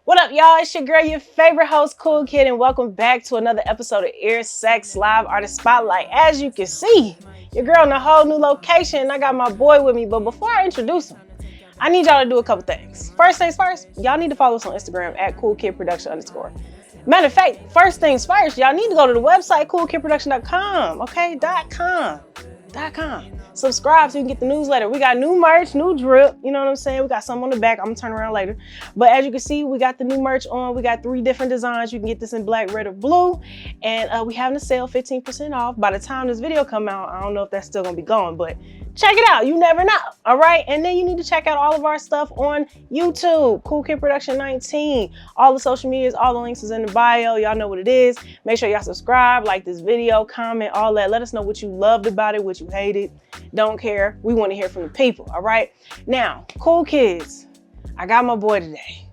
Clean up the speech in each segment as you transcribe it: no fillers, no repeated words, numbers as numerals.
What up, y'all? It's your girl, your favorite host, Cool Kid, and welcome back to another episode of Ear Sex Live Artist Spotlight. As you can see, your girl in a whole new location, and I got my boy with me. But before I introduce him, I need y'all to do a couple things. First things first, y'all need to follow us on Instagram at CoolKidProduction_. Matter of fact, first things first, y'all need to go to the website, coolkidproduction.com, okay? .com. Subscribe so you can get the newsletter. We got new merch, new drip. You know what I'm saying? We got some on the back. I'm gonna turn around later. But as you can see, we got the new merch on. We got 3 different designs. You can get this in black, red, or blue. And we having a sale, 15% off. By the time this video come out, I don't know if that's still gonna be going, but check it out. You never know. All right. And then you need to check out all of our stuff on YouTube. Cool Kid Production 19. All the social medias, all the links is in the bio. Y'all know what it is. Make sure y'all subscribe, like this video, comment, all that. Let us know what you loved about it, what you hated. Don't care. We want to hear from the people. All right. Now, cool kids, I got my boy today.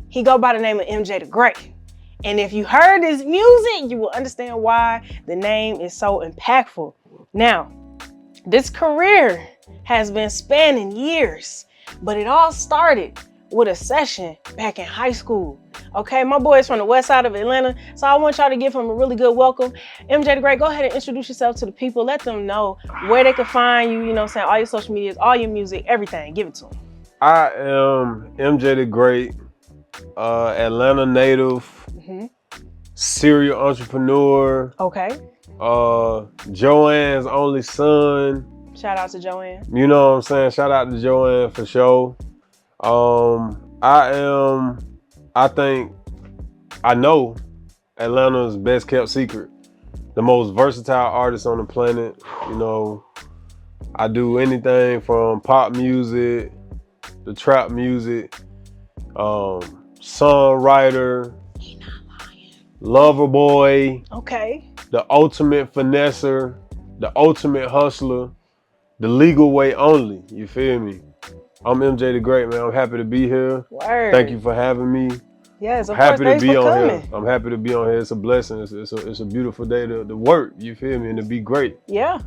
He go by the name of MJ the Great. And if you heard his music, you will understand why the name is so impactful. Now, this career has been spanning years, but it all started with a session back in high school. Okay, my boy is from the west side of Atlanta, so I want y'all to give him a really good welcome. MJ the Great, go ahead and introduce yourself to the people. Let them know where they can find you, you know what I'm saying, all your social medias, all your music, everything. Give it to them. I am MJ the Great, Atlanta native, serial entrepreneur. Okay. Joanne's only son. Shout out to Joanne. You know what I'm saying? Shout out to Joanne for sure. I know Atlanta's best kept secret. The most versatile artist on the planet. You know, I do anything from pop music, the trap music, songwriter, lover boy. Okay. The ultimate finesser, the ultimate hustler, the legal way only. You feel me? I'm MJ the Great, man. I'm happy to be here. Word. Thank you for having me. Yes, of Happy course. to be on coming. here. I'm happy to be on here. It's a blessing. It's a beautiful day to work. You feel me? And to be great. Yeah.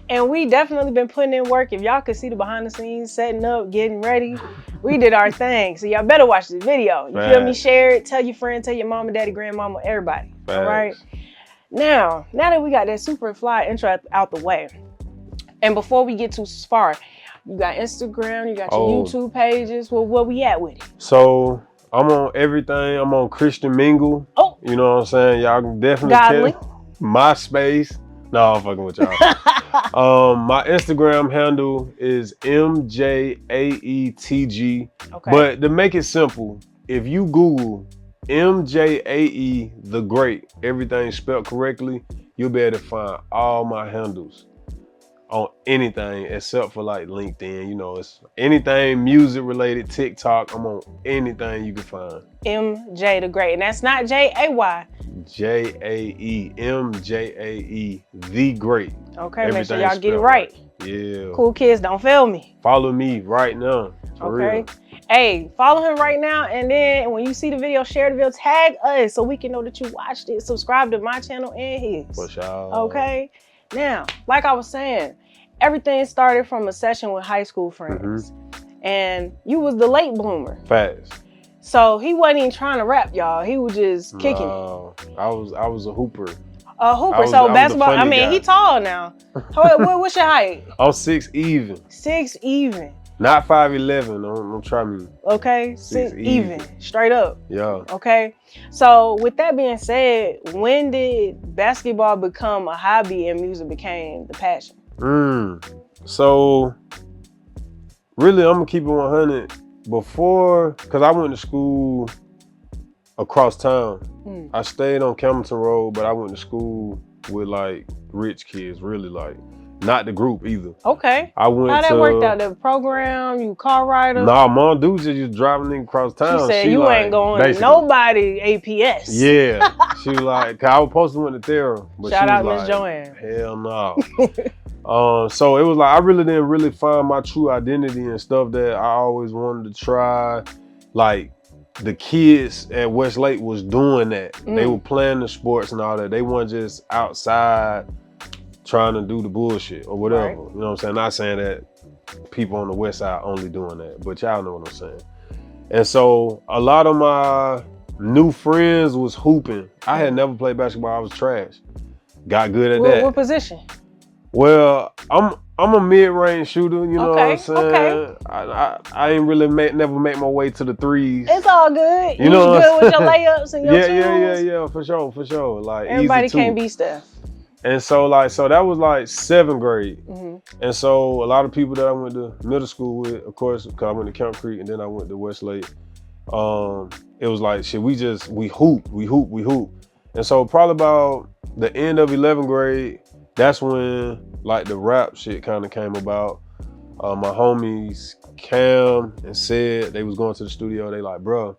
And we definitely been putting in work. If y'all could see the behind the scenes, setting up, getting ready, we did our thing. So y'all better watch this video. You feel me? Share it. Tell your friend, tell your mama, daddy, grandmama, everybody. All right. Now that we got that super fly intro out the way, and before we get too far, you got Instagram, you got your YouTube pages. Well, where we at with it? So I'm on everything. I'm on Christian Mingle. Oh. You know what I'm saying? Y'all can definitely tell. MySpace. No, I'm fucking with y'all. My Instagram handle is MJAETG. Okay. But to make it simple, if you Google MJAE the Great, everything spelled correctly, you'll be able to find all my handles on anything except for like LinkedIn. You know, it's anything music related, TikTok. I'm on anything you can find. MJ the Great, and that's not J-A-Y. J-A-E, MJAE the Great. Okay, everything make sure y'all get it right. Yeah. Cool kids, don't fail me. Follow me right now. For real. Hey, follow him right now, and then when you see the video, share the video, tag us so we can know that you watched it. Subscribe to my channel and his. For sure. Okay. Now, like I was saying, everything started from a session with high school friends, and you was the late bloomer. Facts. So he wasn't even trying to rap, y'all. He was just kicking it. I was a hooper. A hooper. So basketball. I mean, he tall now. What's your height? I'm 6 even. 6 even. Not 5'11". Don't try me. Okay, 6 even. Straight up. Yeah. Okay. So with that being said, when did basketball become a hobby and music became the passion? So really, I'm gonna keep it 100. Before, cause I went to school across town. I stayed on Campbellton Road, but I went to school with like rich kids, really like. Not the group either. Okay. I went How that worked out? The program, you car rider? Nah, mom dudes just driving across town. She said you like, ain't going basically. Nobody APS. Yeah. She was like, I was supposed to went to Thera. But shout out Miss like, Joanne. Hell no. So it was like, I really didn't really find my true identity and stuff that I always wanted to try. Like the kids at Westlake was doing that. They were playing the sports and all that. They weren't just outside trying to do the bullshit or whatever. Right. You know what I'm saying? Not saying that people on the west side only doing that, but y'all know what I'm saying. And so a lot of my new friends was hooping. I had never played basketball. I was trash. Got good at that. What position? Well, I'm a mid-range shooter. You know what I'm saying? Okay. I ain't really never make my way to the threes. It's all good. You know good with your layups and your yeah, for sure. Like everybody easy can't be Steph. And so that was like 7th grade. Mm-hmm. And so a lot of people that I went to middle school with, of course, because I went to Camp Creek and then I went to Westlake. It was like, shit, we hoop. And so probably about the end of 11th grade, that's when like the rap shit kind of came about. My homies Cam and Sid, they was going to the studio. They like, bro,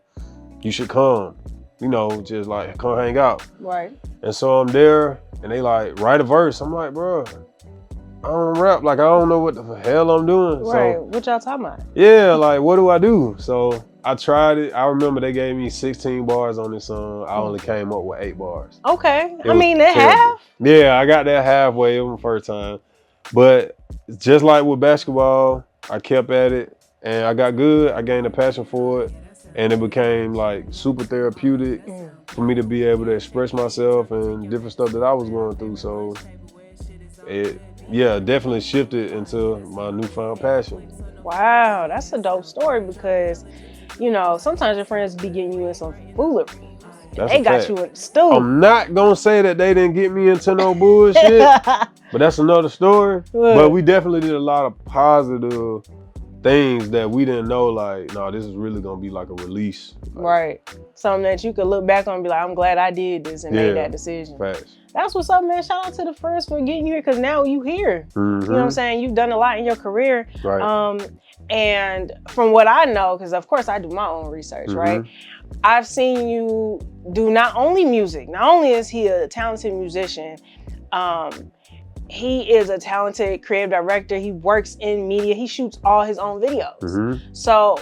you should come. You know, just like come hang out. Right. And so I'm there and they like, write a verse. I'm like, bro, I don't rap. Like, I don't know what the hell I'm doing. Right, so, what y'all talking about? Yeah, like, what do I do? So I tried it. I remember they gave me 16 bars on this song. I only came up with 8 bars. Okay, I mean, they have. Yeah, I got that halfway on the first time. But just like with basketball, I kept at it and I got good. I gained a passion for it. And it became like super therapeutic for me to be able to express myself and different stuff that I was going through. So it, definitely shifted into my newfound passion. Wow, that's a dope story because, you know, sometimes your friends be getting you in some foolery. They got you in the stew. I'm not gonna say that they didn't get me into no bullshit, but that's another story. But we definitely did a lot of positive things that we didn't know, like, no, this is really gonna be like a release. Like, right. Something that you could look back on and be like, I'm glad I did this and made that decision. Facts. That's what's up, man. Shout out to the friends for getting you here because now you here. Mm-hmm. You know what I'm saying? You've done a lot in your career. Right. And from what I know, because of course I do my own research, right? I've seen you do not only music, not only is he a talented musician, he is a talented creative director. He works in media. He shoots all his own videos. So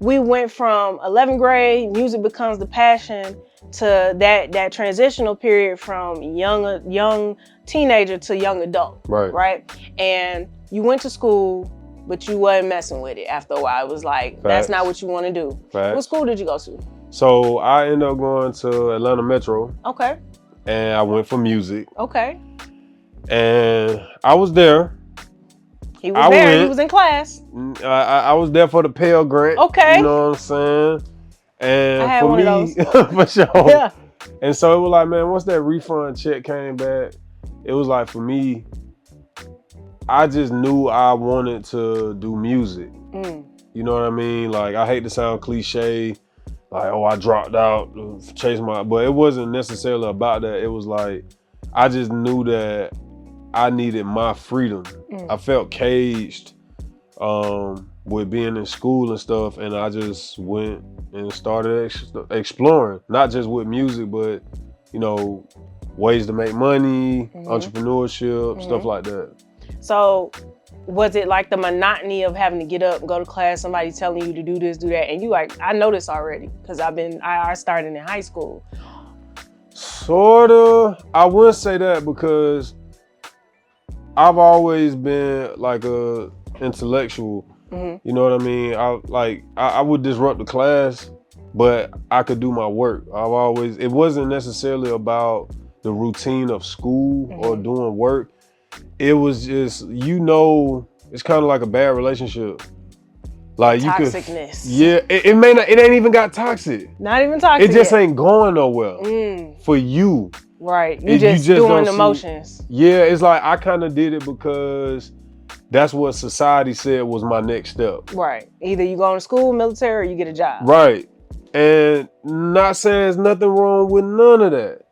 we went from 11th grade, music becomes the passion, to that transitional period from young teenager to young adult. Right? And you went to school, but you wasn't messing with it after a while. It was like, that's not what you want to do. What school did you go to? So I ended up going to Atlanta Metro. Okay. And I went for music. Okay. And I was there. He was there. He was in class. I was there for the Pell Grant. Okay. You know what I'm saying? And I had for one me, of those. for sure. Yeah. And so it was like, man, once that refund check came back, it was like, for me, I just knew I wanted to do music. You know what I mean? Like, I hate to sound cliche, like, oh, I dropped out, chasing but it wasn't necessarily about that. It was like, I just knew that I needed my freedom. I felt caged with being in school and stuff, and I just went and started exploring, not just with music, but, you know, ways to make money, entrepreneurship, stuff like that. So was it like the monotony of having to get up and go to class, somebody telling you to do this, do that, and you like, I know this already because I started in high school. Sorta. I wouldn't say that because I've always been like a intellectual. You know what I mean? I would disrupt the class, but I could do my work. It wasn't necessarily about the routine of school or doing work. It was just, it's kind of like a bad relationship. Like toxicness. It ain't even got toxic. Not even toxic. It just ain't going nowhere for you. Right. You just doing the motions. Yeah, it's like I kind of did it because that's what society said was my next step. Right. Either you go to school, military, or you get a job. Right. And not saying there's nothing wrong with none of that.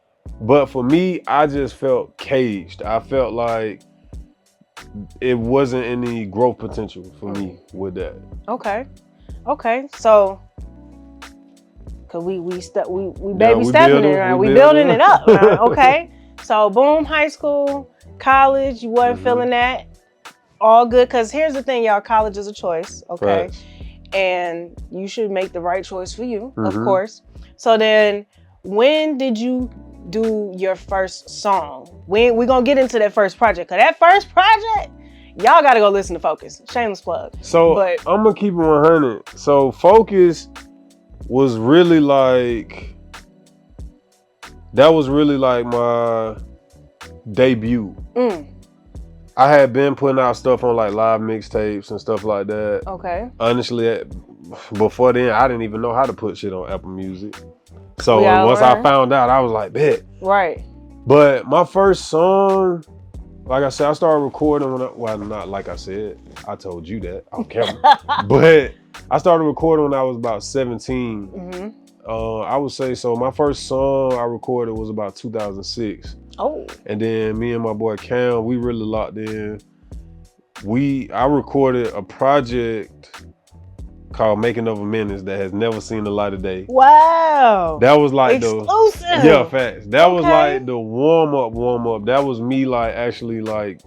But for me, I just felt caged. I felt like it wasn't any growth potential for me with that. Okay. So, cause we baby stepping it, right? We building it up. Right? Okay. So boom, high school, college, you wasn't feeling that. All good. Cause here's the thing, y'all, college is a choice. Okay. Right. And you should make the right choice for you, of course. So then when did you do your first song? We're gonna get into that first project. Cause that first project, y'all gotta go listen to Focus. Shameless plug. So I'm gonna keep it 100. So Focus was really like that was really like my debut. I had been putting out stuff on like live mixtapes and stuff like that. Okay. Honestly, before then, I didn't even know how to put shit on Apple Music. So once learn. I found out, I was like, bet. Right. But my first song, like I said, I started recording when not like I said, I told you that on camera. But I started recording when I was about 17. I would say so. My first song I recorded was about 2006. Oh. And then me and my boy Cam, we really locked in. I recorded a project called Making of a Menace that has never seen the light of day. Wow. That was like exclusive. Facts. That was like the warm up. That was me like actually like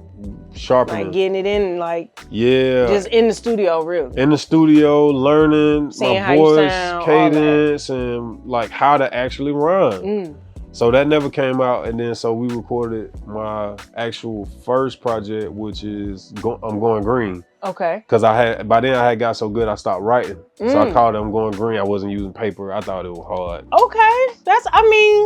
sharpening. Like getting it in, like just in the studio, really. In the studio, learning seeing my voice, cadence, and like how to actually rhyme. So that never came out, and then so we recorded my actual first project, which is I'm Going Green. Okay. Cause by then I had got so good I stopped writing. So I called it I'm Going Green. I wasn't using paper. I thought it was hard. Okay,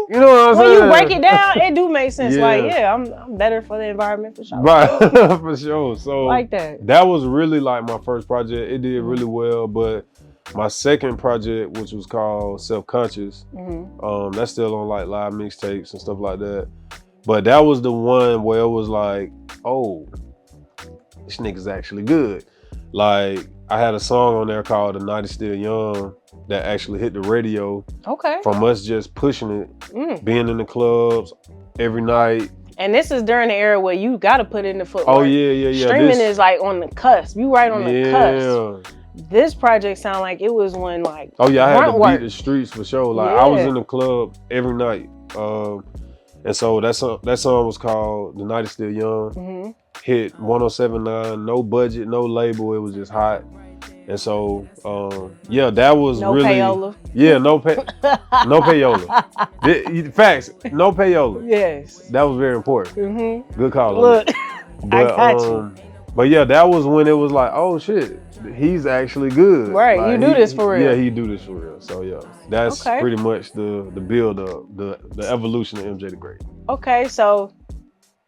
you know what I'm saying? When you break it down, it do make sense. Like, I'm better for the environment for sure. Right, for sure. So like that. That was really like my first project. It did really well, but my second project, which was called Self-Conscious, that's still on like live mixtapes and stuff like that. But that was the one where it was like, oh, this nigga's actually good. Like, I had a song on there called The Night Is Still Young that actually hit the radio. Okay. From us just pushing it, being in the clubs every night. And this is during the era where you gotta put in the footwork. Oh yeah. Streaming is like on the cusp. You right on the cusp. This project sound like it was when like I had to beat the streets for sure. Like I was in the club every night, and so that song was called "The Night Is Still Young." Hit 107.9, no budget, no label. It was just hot, and so that was no really payola. No payola. Facts, no payola. Yes, that was very important. Good call. Look, but, I got you. But yeah, that was when it was like, oh shit, he's actually good. Right, like, you do this for real. Yeah, he do this for real. So yeah, that's pretty much the build up, the evolution of MJ the Great. Okay, so,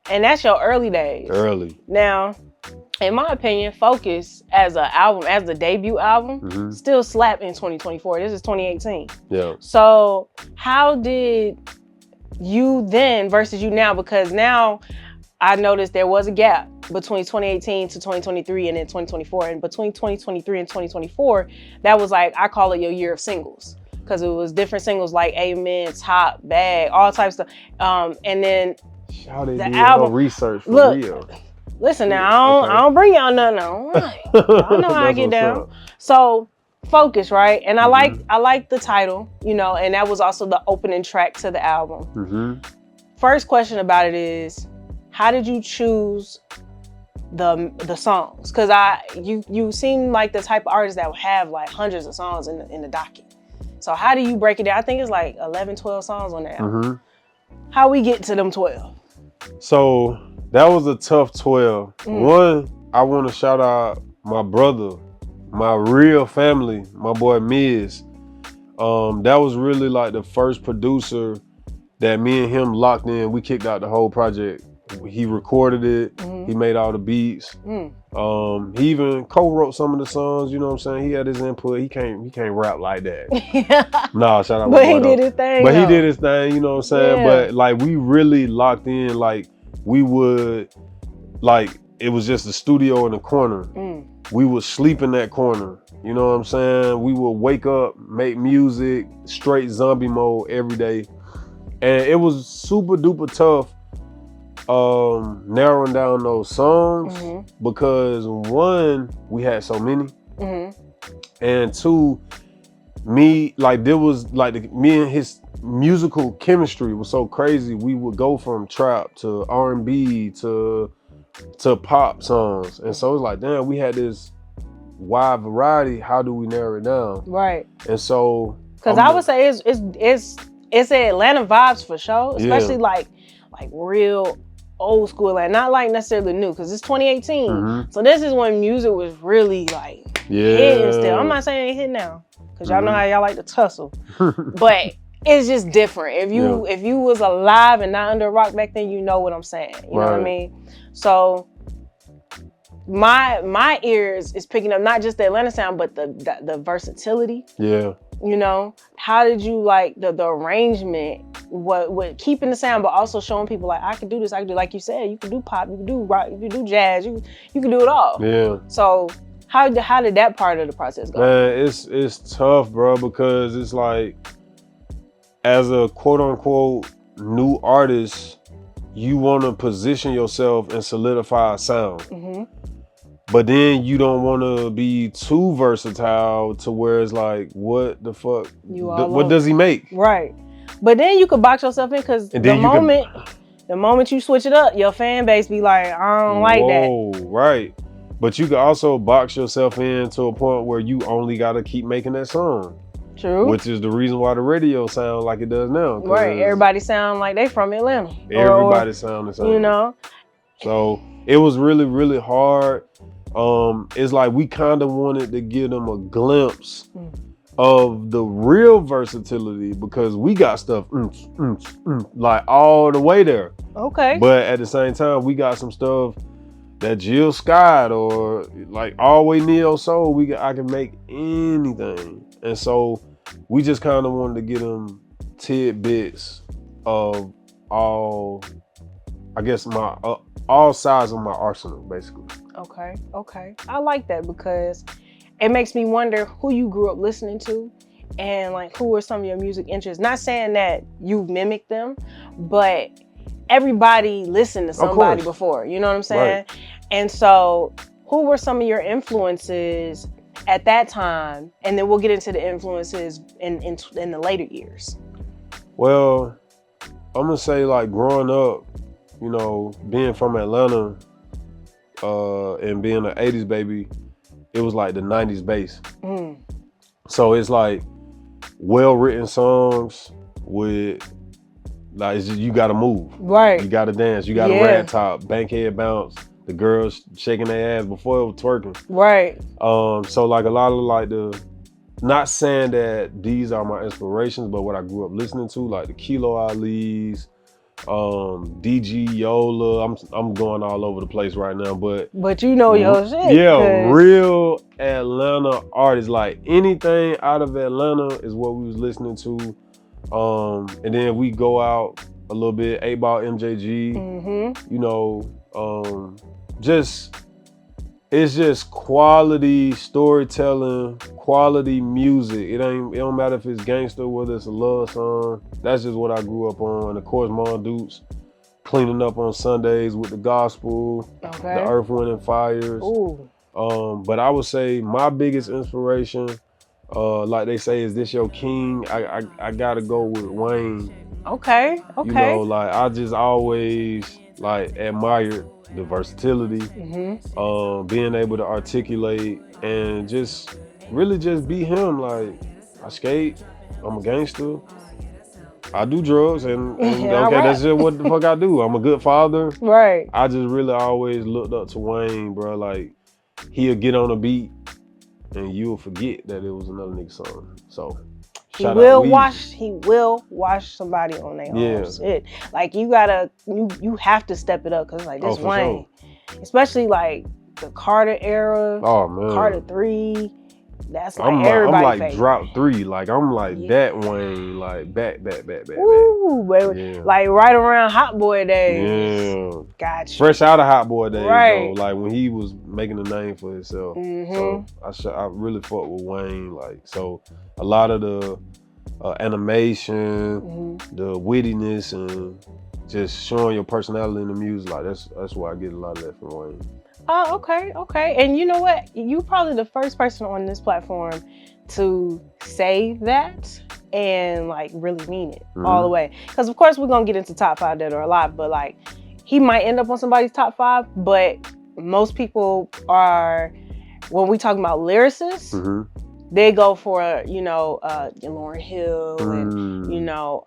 and that's your early days. Early. Now, in my opinion, Focus as an album, as the debut album, still slap in 2024. This is 2018. Yeah. So how did you then versus you now? Because now I noticed there was a gap between 2018 to 2023 and then 2024. And between 2023 and 2024, that was like, I call it your year of singles. Because it was different singles like Amen, Top, Bag, all types of stuff. And then the album research for real. Listen now, I don't bring y'all nothing on. Y'all know how I get down. Up. So Focus, right? And I like the title, you know, and that was also the opening track to the album. First question about it is, how did you choose the songs? Because you seem like the type of artist that would have like hundreds of songs in the docket. So how do you break it down? I think it's like 11, 12 songs on the album. How we get to them 12? So that was a tough 12. One, I want to shout out my brother, my real family, my boy Miz. That was really like the first producer that me and him locked in. We kicked out the whole project. He recorded it. He made all the beats. He even co-wrote some of the songs. You know what I'm saying? He had his input. He can't rap like that. Nah, shout out. But he did his thing. But he did his thing. You know what I'm saying? But like we really locked in. Like we would, like it was just a studio in the corner. We would sleep in that corner. You know what I'm saying? We would wake up, make music, straight zombie mode every day, and it was super duper tough. Narrowing down those songs because one, we had so many, and two, me and his musical chemistry was so crazy. We would go from trap to R&B to pop songs, and so it's like, damn, we had this wide variety. How do we narrow it down? Right. And so, because I would say it's Atlanta vibes for sure, especially like real old school, like not like necessarily new, because it's 2018. So this is when music was really like hitting still. I'm not saying it hit now, because y'all know how y'all like to tussle. But it's just different. If you was alive and not under a rock back then, you know what I'm saying. You know what I mean? So my ears is picking up not just the Atlanta sound, but the versatility. Yeah. You know, how did you like the arrangement? What keeping the sound, but also showing people like I can do this. I can do, like you said, you can do pop, you can do rock, you can do jazz, you can do it all. Yeah. So how did that part of the process go? Man, it's tough, bro, because it's like, as a quote unquote new artist, you want to position yourself and solidify a sound. Mm-hmm. But then you don't want to be too versatile to where it's like, what the fuck? What does he make? Right. But then you could box yourself in, because the moment you switch it up, your fan base be like, I don't like that. Oh, right. But you could also box yourself in to a point where you only got to keep making that song. True. Which is the reason why the radio sounds like it does now. Right. Everybody sound like they from Atlanta. Everybody sound the same. You know? So it was really, really hard. It's like we kind of wanted to give them a glimpse of the real versatility, because we got stuff like all the way there. Okay. But at the same time, we got some stuff that Jill Scott or like all the way Neo Soul. I can make anything, and so we just kind of wanted to get them tidbits of all, I guess all sides of my arsenal, basically. Okay. I like that, because it makes me wonder who you grew up listening to and like who are some of your music interests. Not saying that you mimicked them, but everybody listened to somebody before, you know what I'm saying? Right. And so who were some of your influences at that time? And then we'll get into the influences in the later years. Well, I'm gonna say, like, growing up, you know, being from Atlanta, and being an 80s baby, it was like the 90s bass. So it's like well-written songs with, like, it's just, you gotta move. Right. You gotta dance. You gotta rag top, bankhead bounce, the girls shaking their ass before it was twerking. Right. So like a lot of like not saying that these are my inspirations, but what I grew up listening to, like the Kilo Ali's, DG Yola. I'm going all over the place right now, but you know your shit. Yeah, real Atlanta artists. Like anything out of Atlanta is what we was listening to. And then we go out a little bit, 8-Ball MJG. You know, it's just quality storytelling, quality music. It don't matter if it's gangster, whether it's a love song. That's just what I grew up on. And of course, Mon Dukes, cleaning up on Sundays with the gospel, the Earth, Wind and Fires. Ooh. But I would say my biggest inspiration, like they say, is this your king? I gotta go with Wayne. Okay. You know, like I just always like admired the versatility, being able to articulate and just really just be him. Like, I skate, I'm a gangster, I do drugs, and okay, that's just what the fuck I do. I'm a good father. Right. I just really always looked up to Wayne, bro. Like, he'll get on a beat and you'll forget that it was another nigga song. So he will wash somebody on their own shit. Like, you have to step it up, because like this Wayne. Sure. Especially like the Carter era. Oh man. Carter 3. That's like I'm like favorite. drop 3. Like I'm like that Wayne, like back. Ooh, baby. Yeah. Like right around Hot Boy days. Yeah. Gotcha. Fresh out of Hot Boy days, right. Though, like when he was making a name for himself. So I really fuck with Wayne. Like, so a lot of the animation, the wittiness, and just showing your personality in the music, like that's why I get a lot of that from Wayne. Oh, okay. And you know what? You're probably the first person on this platform to say that and like really mean it all the way. Because of course we're gonna get into top 5 dead or alive, but like he might end up on somebody's top 5, but most people are, when we talk about lyricists, they go for, you know, Lauryn Hill and, you know,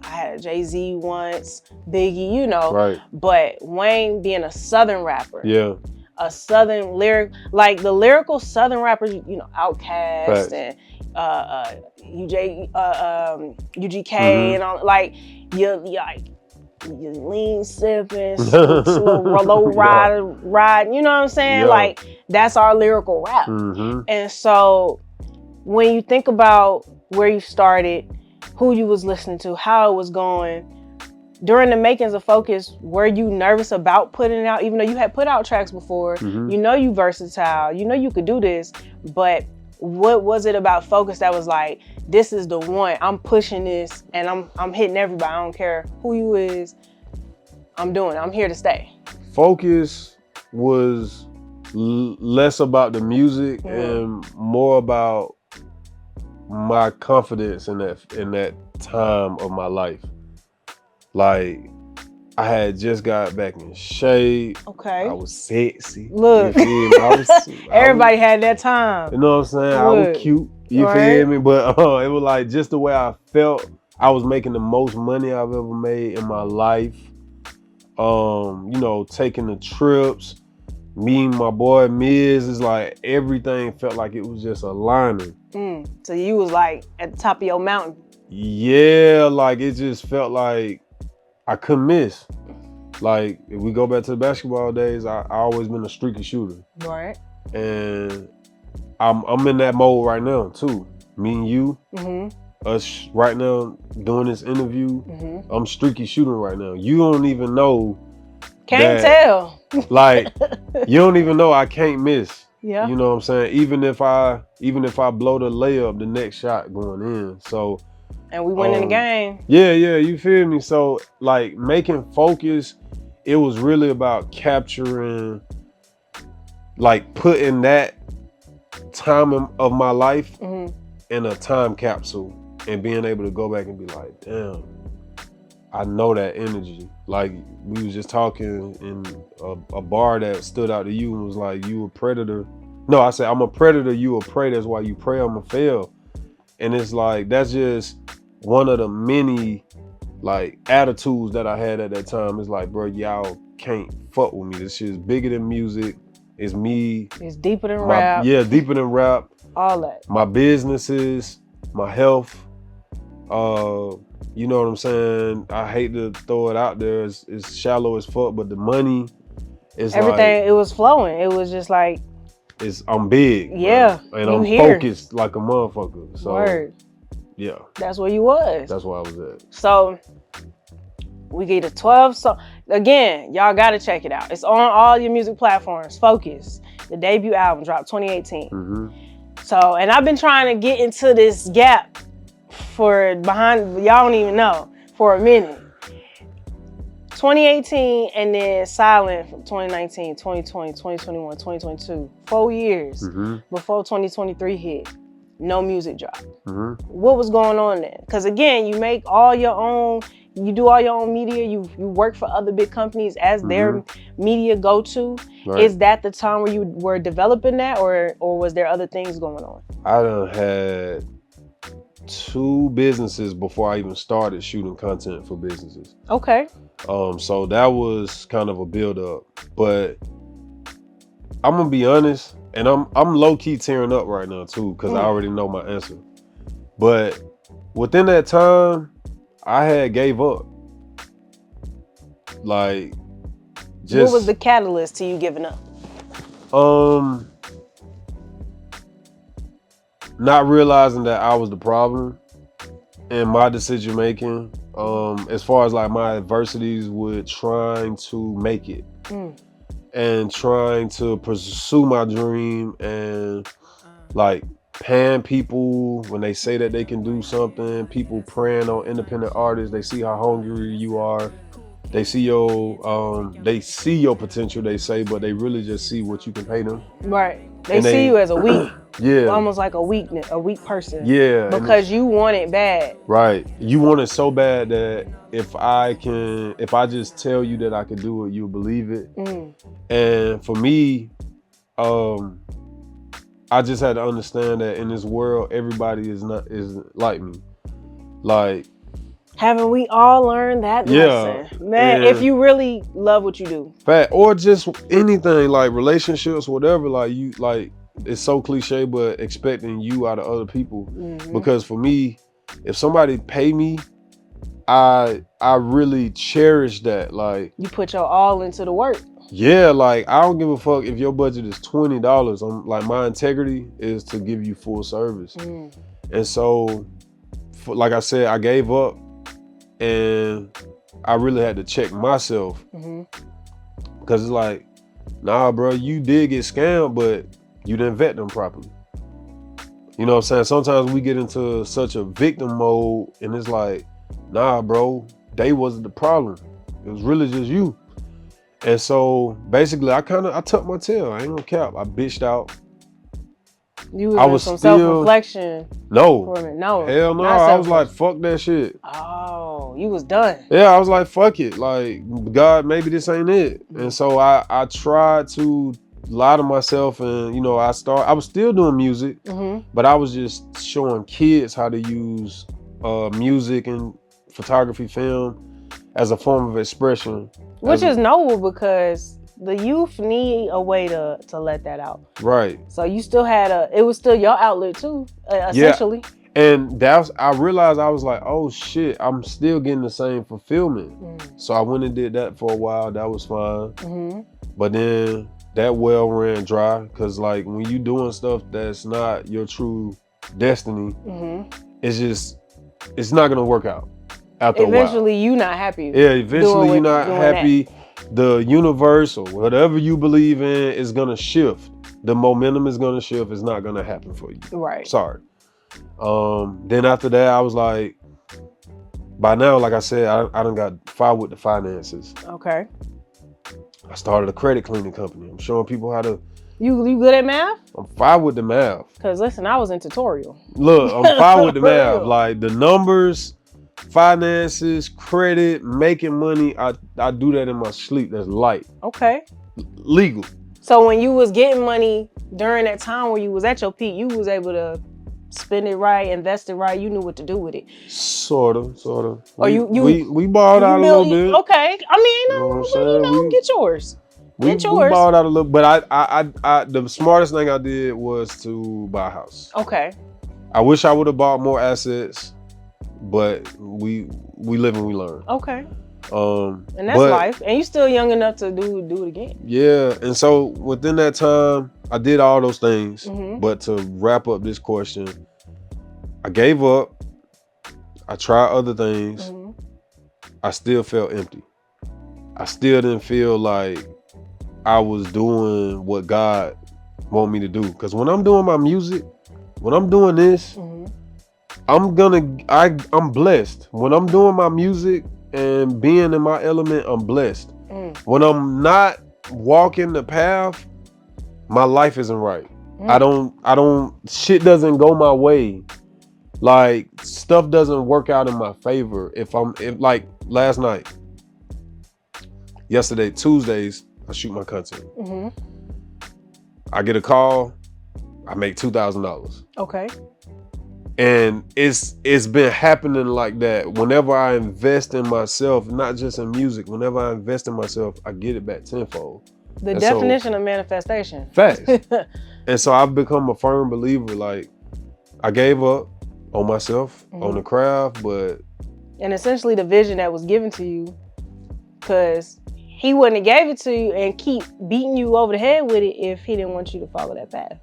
I had a Jay-Z once, Biggie, you know. Right. But Wayne being a Southern rapper. Yeah. A Southern lyric, like the lyrical Southern rappers, you know, Outkast and UGK Mhm. and all, like you like you lean sipping, slow low Yeah. ride. You know what I'm saying? Yeah. Like that's our lyrical rap. Mhm. And so when you think about where you started, who you was listening to, how it was going, during the makings of Focus, were you nervous about putting it out, even though you had put out tracks before? Mhm. You know you versatile, you know you could do this, but what was it about Focus that was like, this is the one, I'm pushing this and I'm hitting everybody, I don't care who you is, I'm here to stay? Focus was less about the music and more about my confidence in that time of my life. Like, I had just got back in shape. Okay. I was sexy. Look, You feel me? everybody had that time. You know what I'm saying? I Look, was cute. You right? feel me? But it was like just the way I felt. I was making the most money I've ever made in my life. You know, taking the trips, meeting my boy Miz, is like everything felt like it was just aligning. So you was like at the top of your mountain. Yeah, like it just felt like I couldn't miss. Like if we go back to the basketball days, I always been a streaky shooter. Right. And I'm in that mode right now too. Me and you, us right now doing this interview, I'm streaky shooting right now. You don't even know. Can't tell. Like you don't even know I can't miss. Yeah. You know what I'm saying? Even if I blow the layup, the next shot going in. So and we win in the game. Yeah, you feel me? So like making Focus, it was really about capturing, like putting that time of my life in a time capsule and being able to go back and be like, damn, I know that energy. Like we was just talking in a bar that stood out to you and was like, you a predator. No, I said, I'm a predator, you a prey. That's why you pray I'ma fail. And it's like, that's just one of the many like attitudes that I had at that time. It's like, bro, y'all can't fuck with me. This shit is bigger than music. It's me. It's deeper than rap. Yeah, deeper than rap. All that. My businesses, my health. You know what I'm saying? I hate to throw it out there. It's shallow as fuck, but the money is everything. Like, it was flowing. It was just like, I'm big. Yeah, bro. And I'm focused like a motherfucker. So Word. Yeah. That's where you was. That's where I was at. So we get a 12 song. Again, y'all gotta check it out. It's on all your music platforms. Focus. The debut album dropped 2018. So, and I've been trying to get into this gap y'all don't even know, for a minute. 2018 and then silent from 2019, 2020, 2021, 2022. 4 years before 2023 hit. No music drop. What was going on then? Because again, you make all your own, you do all your own media, you work for other big companies as their media go-to. Right. Is that the time where you were developing that, or was there other things going on? I done had 2 businesses before I even started shooting content for businesses. Okay. So that was kind of a build-up. But I'm gonna be honest, and I'm low-key tearing up right now too, because I already know my answer. But within that time, I had gave up. Like, just, what was the catalyst to you giving up? Not realizing that I was the problem in my decision making. As far as like my adversities with trying to make it and trying to pursue my dream, and like paying people when they say that they can do something, people preying on independent artists. They see how hungry you are. They see your potential, they say, but they really just see what you can pay them. Right. They see you as a weak, yeah, almost like a weak person. Yeah. Because you want it bad. Right. You want it so bad that if I just tell you that I can do it, you'll believe it. And for me, I just had to understand that in this world, everybody is like me. Like, haven't we all learned that lesson? Man, if you really love what you do. Or just anything, like relationships, whatever, like you, like it's so cliche, but expecting you out of other people. Mhm. Because for me, if somebody pay me, I really cherish that. Like, You put your all into the work. yeah, like I don't give a fuck if your budget is $20. I'm like, my integrity is to give you full service. Mm. And so, like I said, I gave up, and I really had to check myself, because it's like, nah, bro, you did get scammed, but you didn't vet them properly. You know what I'm saying? Sometimes we get into such a victim mode, and it's like, nah, bro, they wasn't the problem. It was really just you. And so basically, I tucked my tail. I ain't gonna cap. I bitched out. You was in some self-reflection. No. No. Hell no. I was like, fuck that shit. Oh, you was done. Yeah, I was like, fuck it. Like, God, maybe this ain't it. And so I tried to lie to myself, and you know, I was still doing music, but I was just showing kids how to use music and photography, film as a form of expression. Which is noble, because the youth need a way to let that out. Right. So you still had it was still your outlet too, essentially. Yeah. And I realized, I was like, oh shit, I'm still getting the same fulfillment. So I went and did that for a while. That was fine. But then that well ran dry, because like when you doing stuff that's not your true destiny, it's not gonna work out. Eventually, you not happy. Yeah, eventually you're not happy. The universe or whatever you believe in is gonna shift. The momentum is gonna shift. It's not gonna happen for you. Right. Sorry. Then after that, I was like, by now, like I said, I done got fired with the finances. Okay. I started a credit cleaning company. I'm showing people how to. You good at math? I'm fine with the math. Cause listen, I was in tutorial. Look, I'm fine with the math. Like the numbers, finances, credit, making money. I do that in my sleep. That's light. Okay. Legal. So when you was getting money during that time where you was at your peak, you was able to spend it right, invest it right. You knew what to do with it. Sort of. Or we borrowed out a little bit. Okay. I mean, get yours. We borrowed out a little, but I the smartest thing I did was to buy a house. Okay. I wish I would have bought more assets, but we live and we learn. Okay. And that's life. And you still young enough to do it again. Yeah. And so within that time, I did all those things. But to wrap up this question, I gave up. I tried other things. I still felt empty. I still didn't feel like I was doing what God wanted me to do. Because when I'm doing my music, when I'm doing this, I'm blessed. When I'm doing my music and being in my element, I'm blessed. When I'm not walking the path, my life isn't right. Shit doesn't go my way. Like, stuff doesn't work out in my favor. If like last night, yesterday, Tuesdays, I shoot my content. I get a call, I make $2,000. Okay. And it's been happening like that. Whenever I invest in myself, not just in music, whenever I invest in myself, I get it back tenfold. The definition of manifestation. Facts. And so I've become a firm believer. Like, I gave up on myself, on the craft, but. And essentially the vision that was given to you, because he wouldn't have gave it to you and keep beating you over the head with it if he didn't want you to follow that path.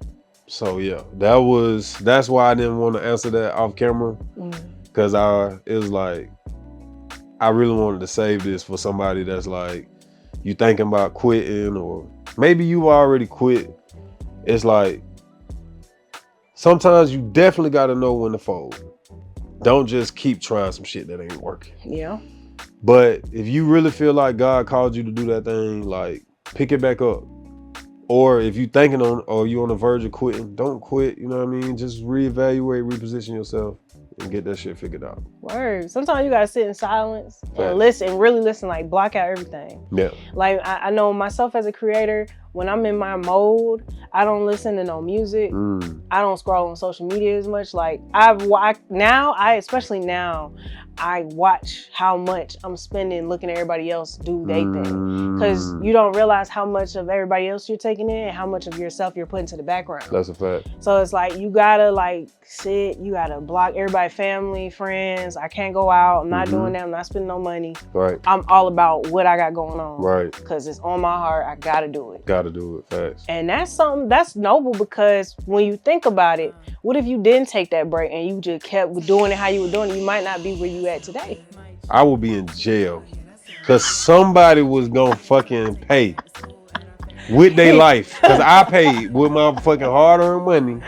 So yeah, that's why I didn't want to answer that off camera, because it was like, I really wanted to save this for somebody that's like, you thinking about quitting, or maybe you already quit. It's like, sometimes you definitely got to know when to fold. Don't just keep trying some shit that ain't working. Yeah. But if you really feel like God called you to do that thing, like, pick it back up. Or if you thinking or you on the verge of quitting, don't quit. You know what I mean? Just reevaluate, reposition yourself, and get that shit figured out. Word. Sometimes you gotta sit in silence Facts. and listen, really listen, like block out everything. Yeah. Like I know myself as a creator, when I'm in my mode, I don't listen to no music. I don't scroll on social media as much. Like especially now, I watch how much I'm spending looking at everybody else do their thing. Because you don't realize how much of everybody else you're taking in and how much of yourself you're putting to the background. That's a fact. So it's like, you gotta like sit, you gotta block everybody, family, friends. I can't go out, I'm not doing that, I'm not spending no money. Right. I'm all about what I got going on. Right. Because it's on my heart, I gotta do it. Gotta do it, facts. And that's something that's noble, because when you think about it, what if you didn't take that break and you just kept doing it how you were doing it? You might not be where you at today. I would be in jail because somebody was gonna fucking pay with their life. Because I paid with my fucking hard-earned money.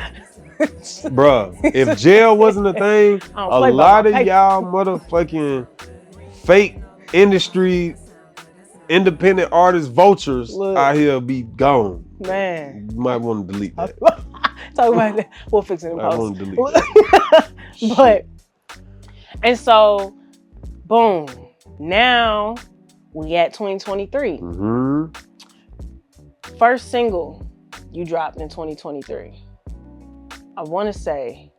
Bruh, if jail wasn't a thing, a lot of y'all motherfucking fake industry, independent artist vultures out here be gone. Man. You might want to delete that. Talk about that. We'll fix it in post. I want to delete that. But, and so, boom. Now, we at 2023. First single you dropped in 2023. I want to say,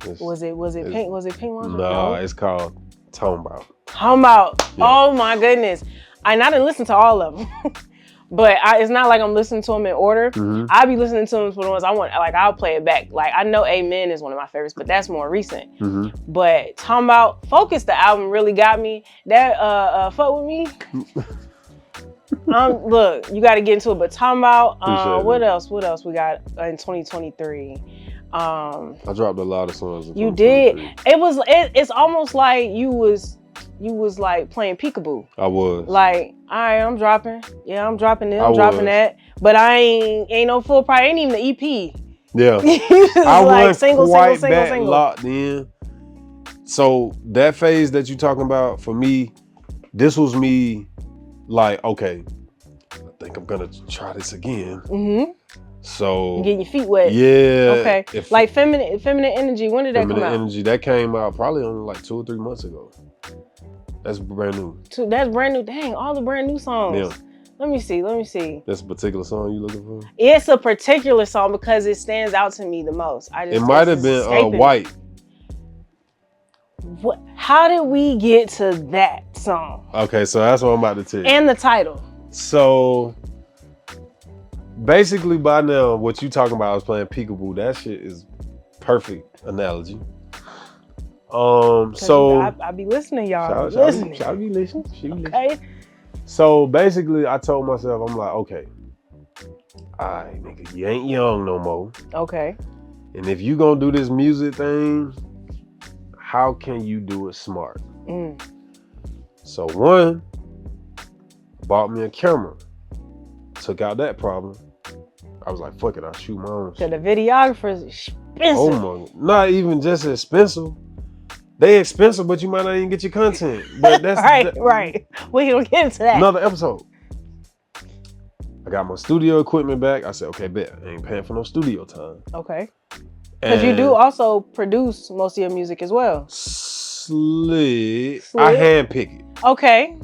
was it Pink? Was it Pink Monster? No, it's called Tombout. Yeah. Oh my goodness. And I didn't listen to all of them. But it's not like I'm listening to them in order. I'll be listening to them for the ones I want. Like, I'll play it back. Like, I know Amen is one of my favorites, but that's more recent. But talking about Focus, the album really got me. That Fuck With Me. Look, you got to get into it. But talking about what else we got in 2023? I dropped a lot of songs. You did. It's almost like you was like playing peekaboo. I was. Like, all right, I'm dropping. Yeah, I'm dropping this, I'm dropping that. But I ain't no full price, ain't even the EP. Yeah. I like single, locked in. So that phase that you talking about, for me, this was me like, okay, I think I'm gonna try this again. So getting your feet wet. Yeah. Okay. Like feminine energy. When did that come out? Feminine energy, that came out probably only like 2 or 3 months ago. That's brand new. That's brand new. Dang, all the brand new songs. Yeah. Let me see. That's a particular song you looking for? It's a particular song because it stands out to me the most. It might have been White. How did we get to that song? Okay, so that's what I'm about to tell you. And the title. So basically by now, what you talking about, I was playing peekaboo. That shit is perfect analogy. So I be listening, y'all. Shall be listening. Okay. So basically, I told myself, I'm like, okay, all right, nigga, you ain't young no more. Okay. And if you gonna do this music thing, how can you do it smart? So one, bought me a camera, took out that problem. I was like, fuck it, I'll shoot my own shit. The videographer's expensive. Oh my, not even just expensive. They expensive, but you might not even get your content. But that's right. We don't get into that. Another episode. I got my studio equipment back. I said, okay, bet. I ain't paying for no studio time. Okay. Because you do also produce most of your music as well. Slick. I handpick it. Okay.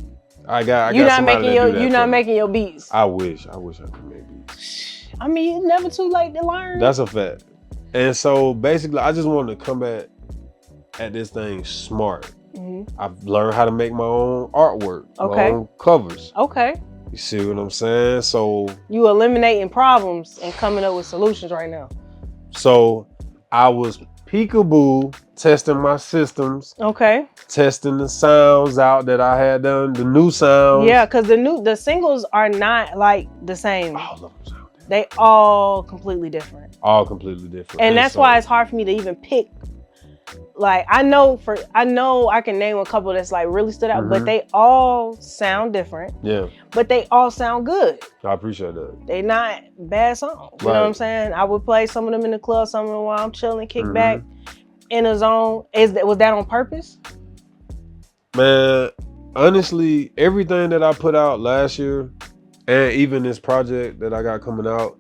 I got you're not making your beats. I wish I could make beats. I mean, it's never too late to learn. That's a fact. And so basically, I just wanted to come back at this thing smart. I've learned how to make my own artwork, my own covers. Okay. You see what I'm saying? So you eliminating problems and coming up with solutions right now. So I was peekaboo testing my systems. Okay. Testing the sounds out that I had done, the new sounds. Yeah, because the singles are not like the same. All of them sound different. They all completely different. All completely different. And that's why it's hard for me to even pick. Like, I know I can name a couple that's like really stood out, but they all sound different. Yeah. But they all sound good. I appreciate that. They not bad songs. You know what I'm saying? I would play some of them in the club, some of them while I'm chilling, kick back in a zone. Was that on purpose? Man, honestly, everything that I put out last year and even this project that I got coming out,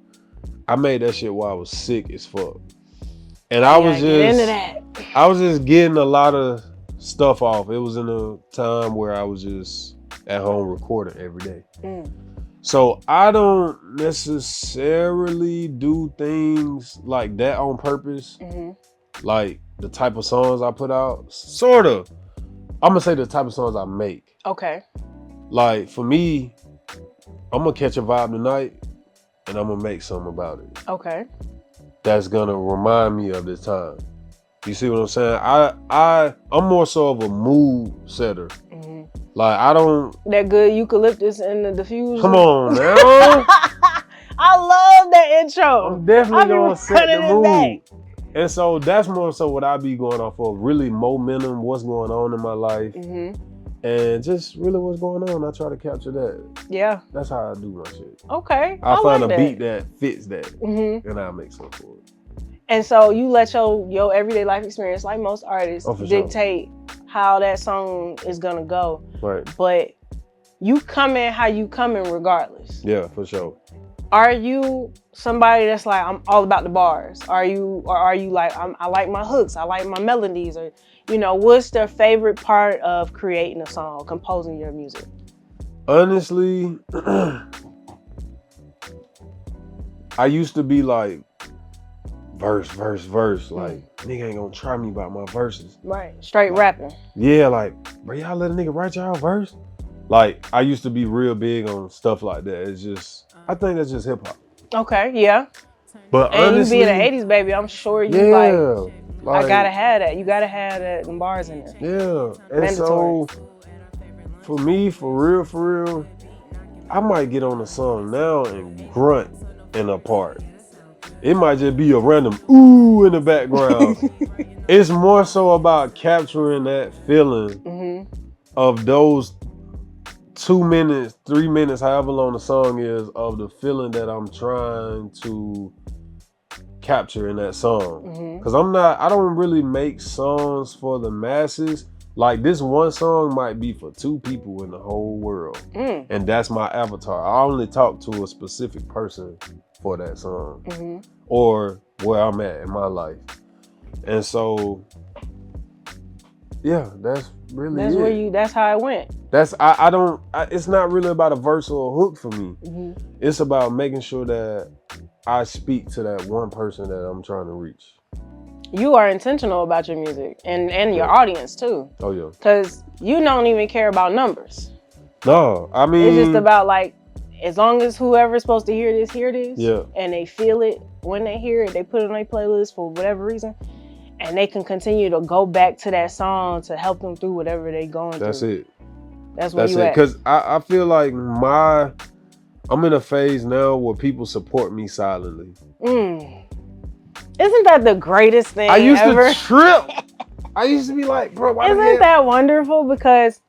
I made that shit while I was sick as fuck. And I was get into just, that. I was just getting a lot of stuff off. It was in a time where I was just at home recording every day. So I don't necessarily do things like that on purpose. Like the type of songs I put out, sort of. I'm gonna say the type of songs I make. Okay. Like for me, I'm gonna catch a vibe tonight and I'm gonna make something about it. Okay. That's gonna remind me of this time. You see what I'm saying? I'm more so of a mood setter. Like I don't. That good eucalyptus and the diffusion. Come on, man. I love that intro. I'm definitely gonna set the mood. Back. And so that's more so what I be going off of. Really momentum, what's going on in my life. And just really what's going on. I try to capture that. Yeah. That's how I do my shit. Okay. I find like a beat that fits that. And I'll make something for it. And so you let your everyday life experience, like most artists, dictate how that song is gonna go. Right. But you come in how you come in regardless. Yeah, for sure. Are you somebody that's like, I'm all about the bars? Are you like, I like my hooks, I like my melodies, or what's their favorite part of creating a song, composing your music? Honestly, I used to be like verse. Like, nigga ain't gonna try me about my verses. Right, straight rapping. Yeah, like, bro, y'all let a nigga write y'all verse? Like, I used to be real big on stuff like that. It's just, I think that's just hip hop. Okay, yeah. But and honestly, you being an 80s baby, I'm sure you like, I gotta have that. You gotta have that, them bars in there. Yeah, and mandatory. So, for me, for real, I might get on a song now and grunt in a part. It might just be a random ooh in the background. It's more so about capturing that feeling of those 2 minutes, 3 minutes, however long the song is, of the feeling that I'm trying to capture in that song. Cause I don't really make songs for the masses. Like this one song might be for 2 people in the whole world. And that's my avatar. I only talk to a specific person for that song. Or where I'm at in my life. And so, yeah, that's really it. That's how it went. It's not really about a verse or a hook for me. It's about making sure that I speak to that one person that I'm trying to reach. You are intentional about your music and your audience too. Oh yeah. Cause you don't even care about numbers. No, I mean. It's just about like, as long as whoever's supposed to hear this, yeah. And they feel it when they hear it, they put it on their playlist for whatever reason, and they can continue to go back to that song to help them through whatever they're going through. That's it. That's where you at. Because I feel like I'm in a phase now where people support me silently. Isn't that the greatest thing ever? I used to trip. I used to be like, bro, why Isn't that wonderful? Because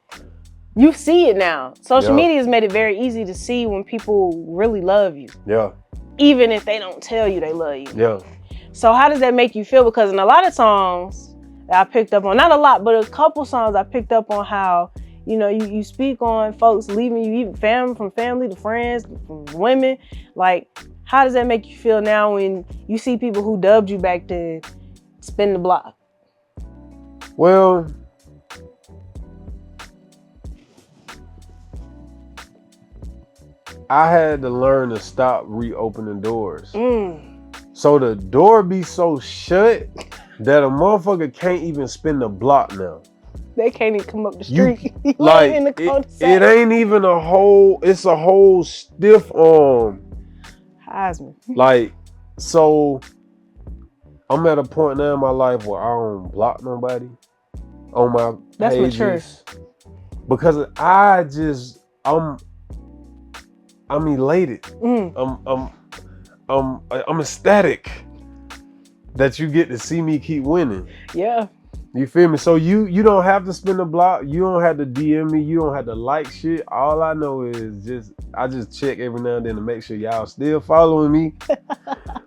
you see it now. Social media has made it very easy to see when people really love you. Yeah. Even if they don't tell you they love you. Yeah. So how does that make you feel? Because in a lot of songs that I picked up on, not a lot, but a couple songs I picked up on how, you speak on folks leaving you, even from family to friends, from women. Like, how does that make you feel now when you see people who dubbed you back then spin the block? Well, I had to learn to stop reopening doors. So the door be so shut that a motherfucker can't even spin the block now. They can't even come up the street. Like, in the it ain't even a whole, it's a whole stiff arm. Heisman. Like, so I'm at a point now in my life where I don't block nobody on my pages. That's mature. Because I'm elated. I'm ecstatic that you get to see me keep winning. Yeah. You feel me? So you don't have to spin the block. You don't have to DM me. You don't have to like shit. All I know is I just check every now and then to make sure y'all still following me.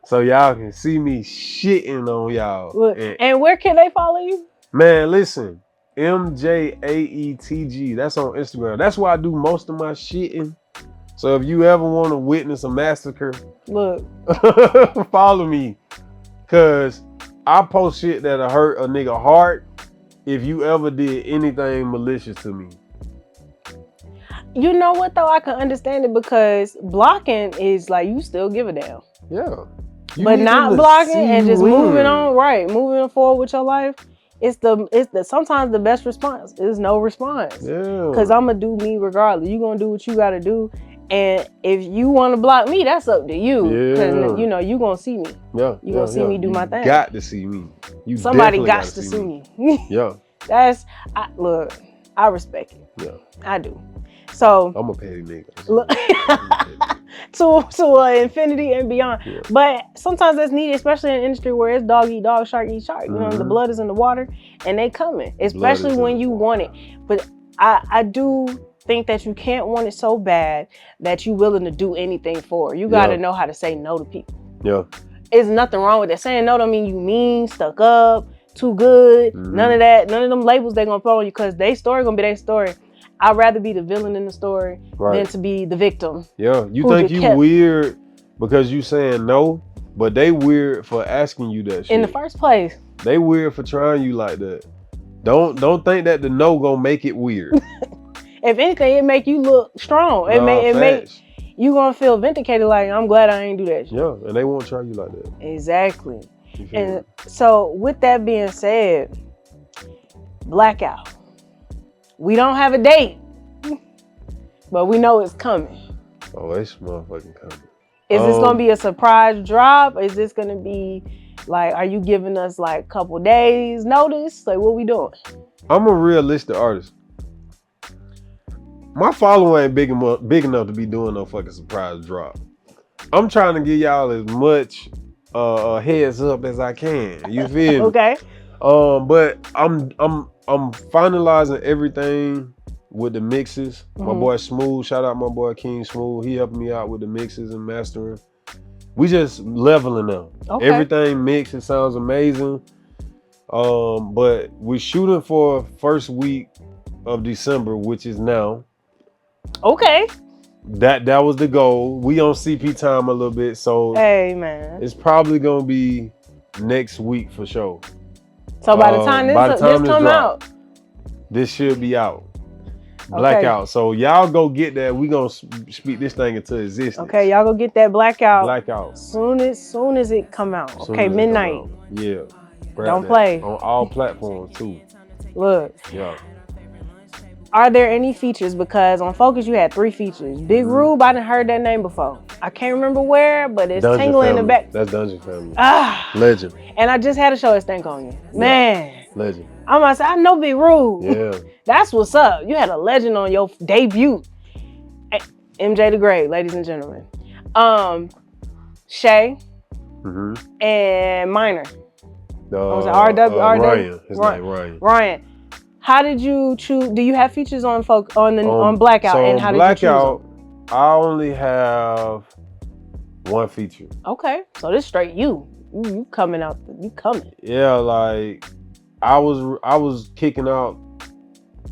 So y'all can see me shitting on y'all. Look, and where can they follow you? Man, listen. MJAETG. That's on Instagram. That's where I do most of my shitting. So if you ever want to witness a massacre, look, follow me. Cause I post shit that'll hurt a nigga heart if you ever did anything malicious to me. You know what though? I can understand it because blocking is like you still give a damn. Yeah. But not blocking and just moving on, right? Moving forward with your life. It's the sometimes the best response is no response. Yeah. Cause I'ma do me regardless. You gonna do what you gotta do. And if you wanna block me, that's up to you. Yeah. Cause you know, you gonna see me. Yeah. You gonna see me do my thing. Got to see me. Somebody got to see me. Yeah. Look, I respect it. Yeah. I do. So I'm a petty nigga. Look, to infinity and beyond. Yeah. But sometimes that's needed, especially in an industry where it's dog eat dog, shark eat shark. You know, the blood is in the water and they coming, especially when you want it. But I do think that you can't want it so bad that you're willing to do anything for it. You got to know how to say no to people. Yeah. There's nothing wrong with that. Saying no don't mean you mean, stuck up, too good. None of that. None of them labels they gonna put on you because their story gonna be their story. I'd rather be the villain in the story than to be the victim. Yeah, you think you weird because you saying no, but they weird for asking you that shit. In the first place. They weird for trying you like that. Don't think that the no gonna make it weird. If anything, it make you look strong. It make you gonna feel vindicated like, I'm glad I ain't do that shit. Yeah, and they won't try you like that. Exactly. And so with that being said, Blackout. We don't have a date, but we know it's coming. Oh, it's motherfucking coming. Is this gonna be a surprise drop? Is this gonna be like, are you giving us like a couple days notice? Like, what we doing? I'm a realistic artist. My following ain't big enough to be doing no fucking surprise drop. I'm trying to give y'all as much heads up as I can. You feel me? Okay. But I'm finalizing everything with the mixes. My boy Smooth, shout out my boy King Smooth. He helping me out with the mixes and mastering. We just leveling them. Okay. Everything mixed, it sounds amazing. But we're shooting for first week of December, which is now. Okay. That was the goal. We on CP time a little bit, so hey man, it's probably gonna be next week for sure. So by the time this come out, this should be out. Blackout. Okay. So y'all go get that. We gonna speak this thing into existence. Okay, y'all go get that Blackout. Blackout. Soon as it come out. Okay, midnight. Yeah. Don't play. On all platforms too. Look. Yeah. Are there any features? Because on Focus you had 3 features. Big Rube, I done heard that name before. I can't remember where, but it's Dungeon tingling Family. in the back. That's Dungeon Family. Legend. And I just had a show at Stank on You. Man. Yeah. Legend. I'm gonna say, I know Big Rube. Yeah. That's what's up. You had a legend on your debut. MJAE the Great, ladies and gentlemen. Shay and Minor. Ryan. His name Ryan. Ryan. How did you choose? Do you have features on Blackout? So and how did Blackout, you choose them? I only have 1 feature. Okay, so this straight you coming out. You coming? Yeah, like I was kicking out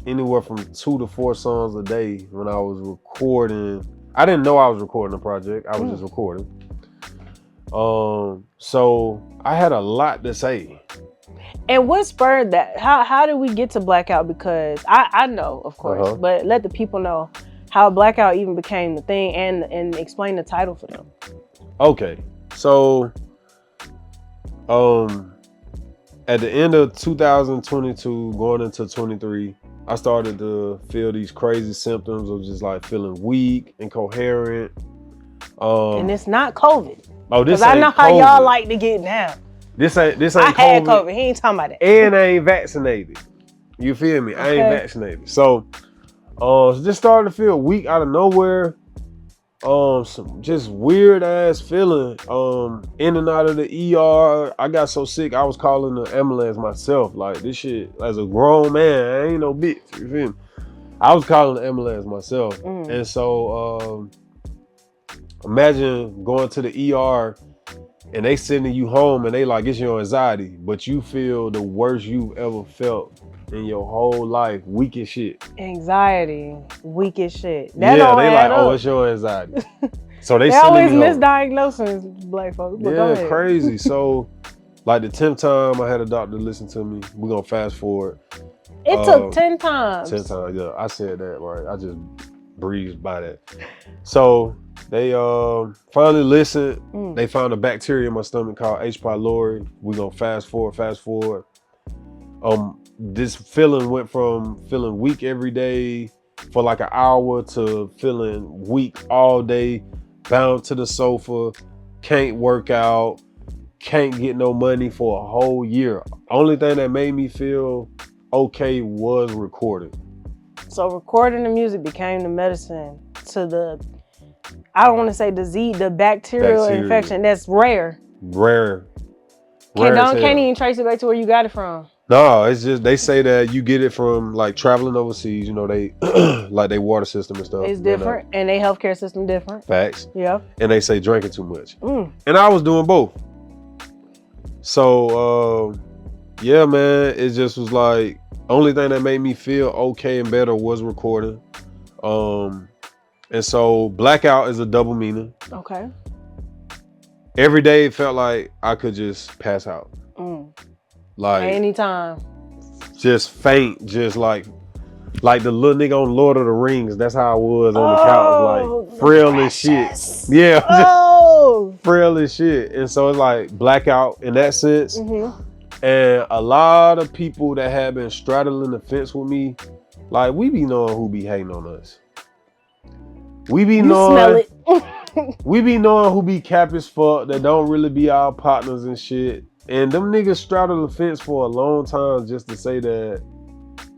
anywhere from 2 to 4 songs a day when I was recording. I didn't know I was recording a project. I was just recording. So I had a lot to say. And what spurred that? How did we get to Blackout? Because I know, of course, but let the people know how Blackout even became the thing and explain the title for them. Okay, so at the end of 2022, going into 23, I started to feel these crazy symptoms of just like feeling weak, incoherent. And it's not COVID. Oh, this ain't I know how y'all like to get down. This ain't I had COVID. He ain't talking about that. And I ain't vaccinated. You feel me? I ain't vaccinated. So just started to feel weak out of nowhere. Some just weird ass feeling. In and out of the ER. I got so sick I was calling the ambulance myself. Like this shit, as a grown man, I ain't no bitch. You feel me? I was calling the ambulance myself. And so imagine going to the ER and they sending you home and they like, it's your anxiety, but you feel the worst you've ever felt in your whole life, weak as shit. Anxiety, weak as shit. That yeah, they like, oh, it's your anxiety. So they always misdiagnosing black folks. Yeah, crazy. So Like the 10th time I had a doctor listen to me. We're gonna fast forward. It took 10 times. 10 times, yeah. I said that right. I just breezed by that. So they finally listened. They found a bacteria in my stomach called H. pylori. We're gonna fast forward. This feeling went from feeling weak every day for like an hour to feeling weak all day, bound to the sofa, can't work out, can't get no money for a whole year. Only thing that made me feel okay was recording. So recording the music became the medicine to the, I don't want to say disease, the bacterial infection that's rare. Rare. Can't even trace it back to where you got it from. No, it's just, they say that you get it from like traveling overseas, you know, they like their water system and stuff. It's different, and their healthcare system different. Facts. Yeah. And they say drinking too much. And I was doing both. So, yeah, man, it just was like, only thing that made me feel okay and better was recording. And so Blackout is a double meaning. Okay. Every day it felt like I could just pass out. Like anytime. Just faint, just like the little nigga on Lord of the Rings. That's how I was on the couch, like frail as shit. Yeah, frail as shit. And so it's like Blackout in that sense. And a lot of people that have been straddling the fence with me, like we be knowing who be hating on us. We be knowing we be knowing who be cap as fuck, that don't really be our partners and shit. And them niggas straddle the fence for a long time just to say that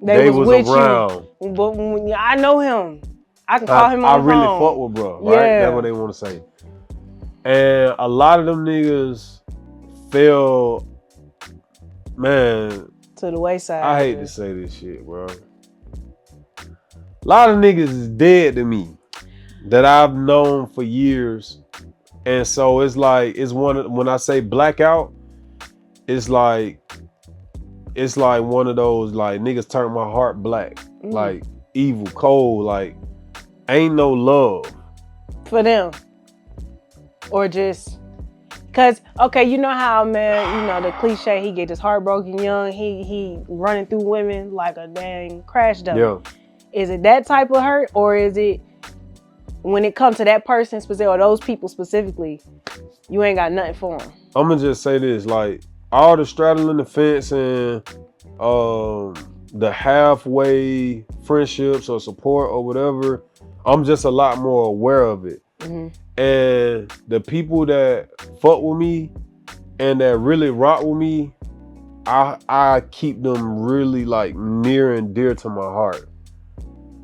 they was around. You. But I know him. I can call him on the phone. I really fuck with bro, right? Yeah. That's what they want to say. And a lot of them niggas fell, man. To the wayside. I hate to say this shit, bro. A lot of niggas is dead to me that I've known for years. And so it's like, when I say Blackout, it's like one of those, like, niggas turn my heart black, like evil, cold, like ain't no love for them, or just cause okay, you know how, man, you know the cliche, he get his heart broken young, he running through women like a dang crash dummy. Yeah. Is it that type of hurt, or is it when it comes to that person specific or those people specifically, you ain't got nothing for them? I'm gonna just say this, like, all the straddling the fence and the halfway friendships or support or whatever, I'm just a lot more aware of it. And the people that fuck with me and that really rock with me, I keep them really like near and dear to my heart.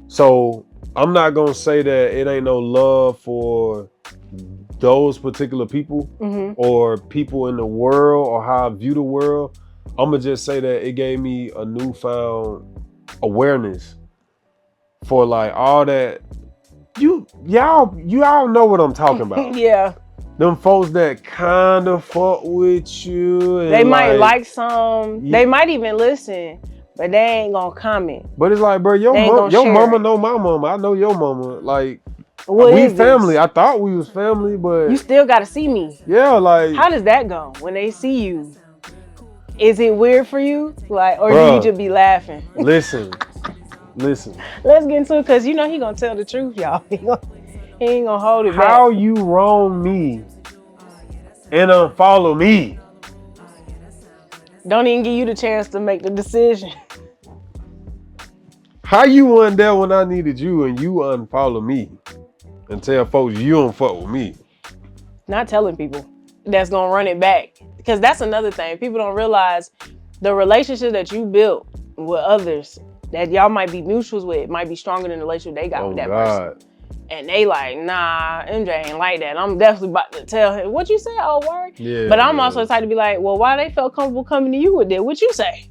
So I'm not gonna say that it ain't no love for those particular people or people in the world or how I view the world. I'm gonna just say that it gave me a newfound awareness for like all that. Y'all know what I'm talking about. Yeah. Them folks that kind of fuck with you. And they might like some. They might even listen, but they ain't gonna comment. But it's like, bro, your mama know my mama. I know your mama. Like, we family. I thought we was family, but you still gotta see me. Yeah, like, how does that go when they see you? Is it weird for you, like, or do you just be laughing? Listen. Let's get into it, because you know he gonna tell the truth, y'all. He ain't gonna hold it back. How you wrong me and unfollow me? Don't even give you the chance to make the decision. How you wasn't there when I needed you and you unfollow me and tell folks you don't fuck with me? Not telling people that's gonna run it back, because that's another thing. People don't realize the relationship that you built with others that y'all might be mutuals with might be stronger than the relationship they got with that person. And they like, nah, MJ ain't like that. I'm definitely about to tell him, what you say? Oh, word? Yeah. But I'm also the type to be like, well, why they felt comfortable coming to you with that? What you say?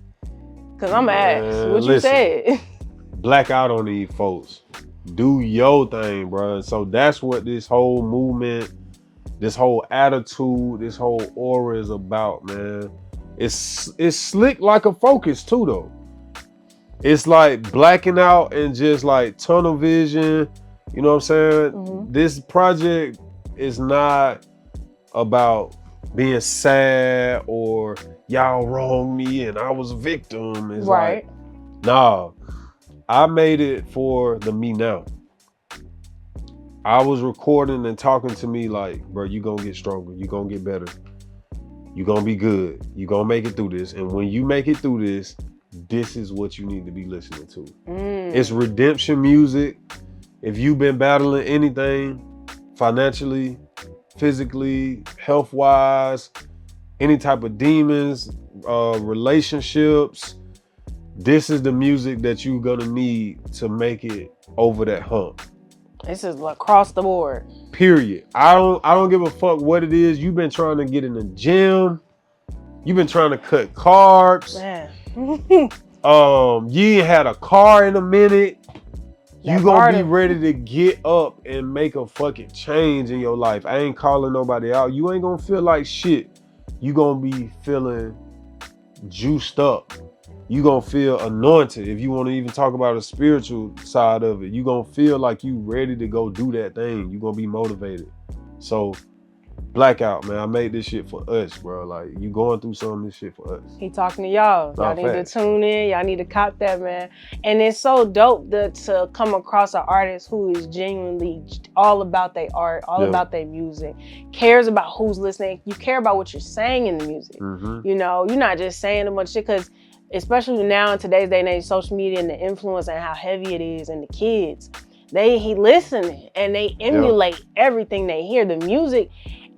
Because I'm going to ask what you said. Blackout on these folks. Do your thing, bro. So that's what this whole movement, this whole attitude, this whole aura is about, man. It's slick like a focus too, though. It's like blacking out and just like tunnel vision. You know what I'm saying? This project is not about being sad or y'all wronged me and I was a victim. It's right. like, nah, I made it for the me now. I was recording and talking to me like, bro, you gonna get stronger. You gonna get better. You gonna be good. You gonna make it through this. And when you make it through this, this is what you need to be listening to. It's redemption music. If you've been battling anything financially, physically, health-wise, any type of demons, relationships, this is the music that you're gonna need to make it over that hump. This is across the board. Period. I don't give a fuck what it is. You've been trying to get in the gym. You've been trying to cut carbs. Man. You ain't had a car in a minute. You gonna be ready to get up and make a fucking change in your life. I ain't calling nobody out. You ain't gonna feel like shit. You gonna be feeling juiced up. You gonna feel anointed. If you want to even talk about a spiritual side of it, you gonna feel like you ready to go do that thing. You gonna be motivated. So Blackout, man, I made this shit for us, bro. Like, you going through some of this shit for us. He talking to y'all. Y'all need to tune in. Y'all need to cop that, man. And it's so dope to come across an artist who is genuinely all about their art, all about their music, cares about who's listening. You care about what you're saying in the music. You know, you're not just saying a bunch of shit, because especially now in today's day and age, social media and the influence and how heavy it is, and the kids, he listen and they emulate everything they hear. The music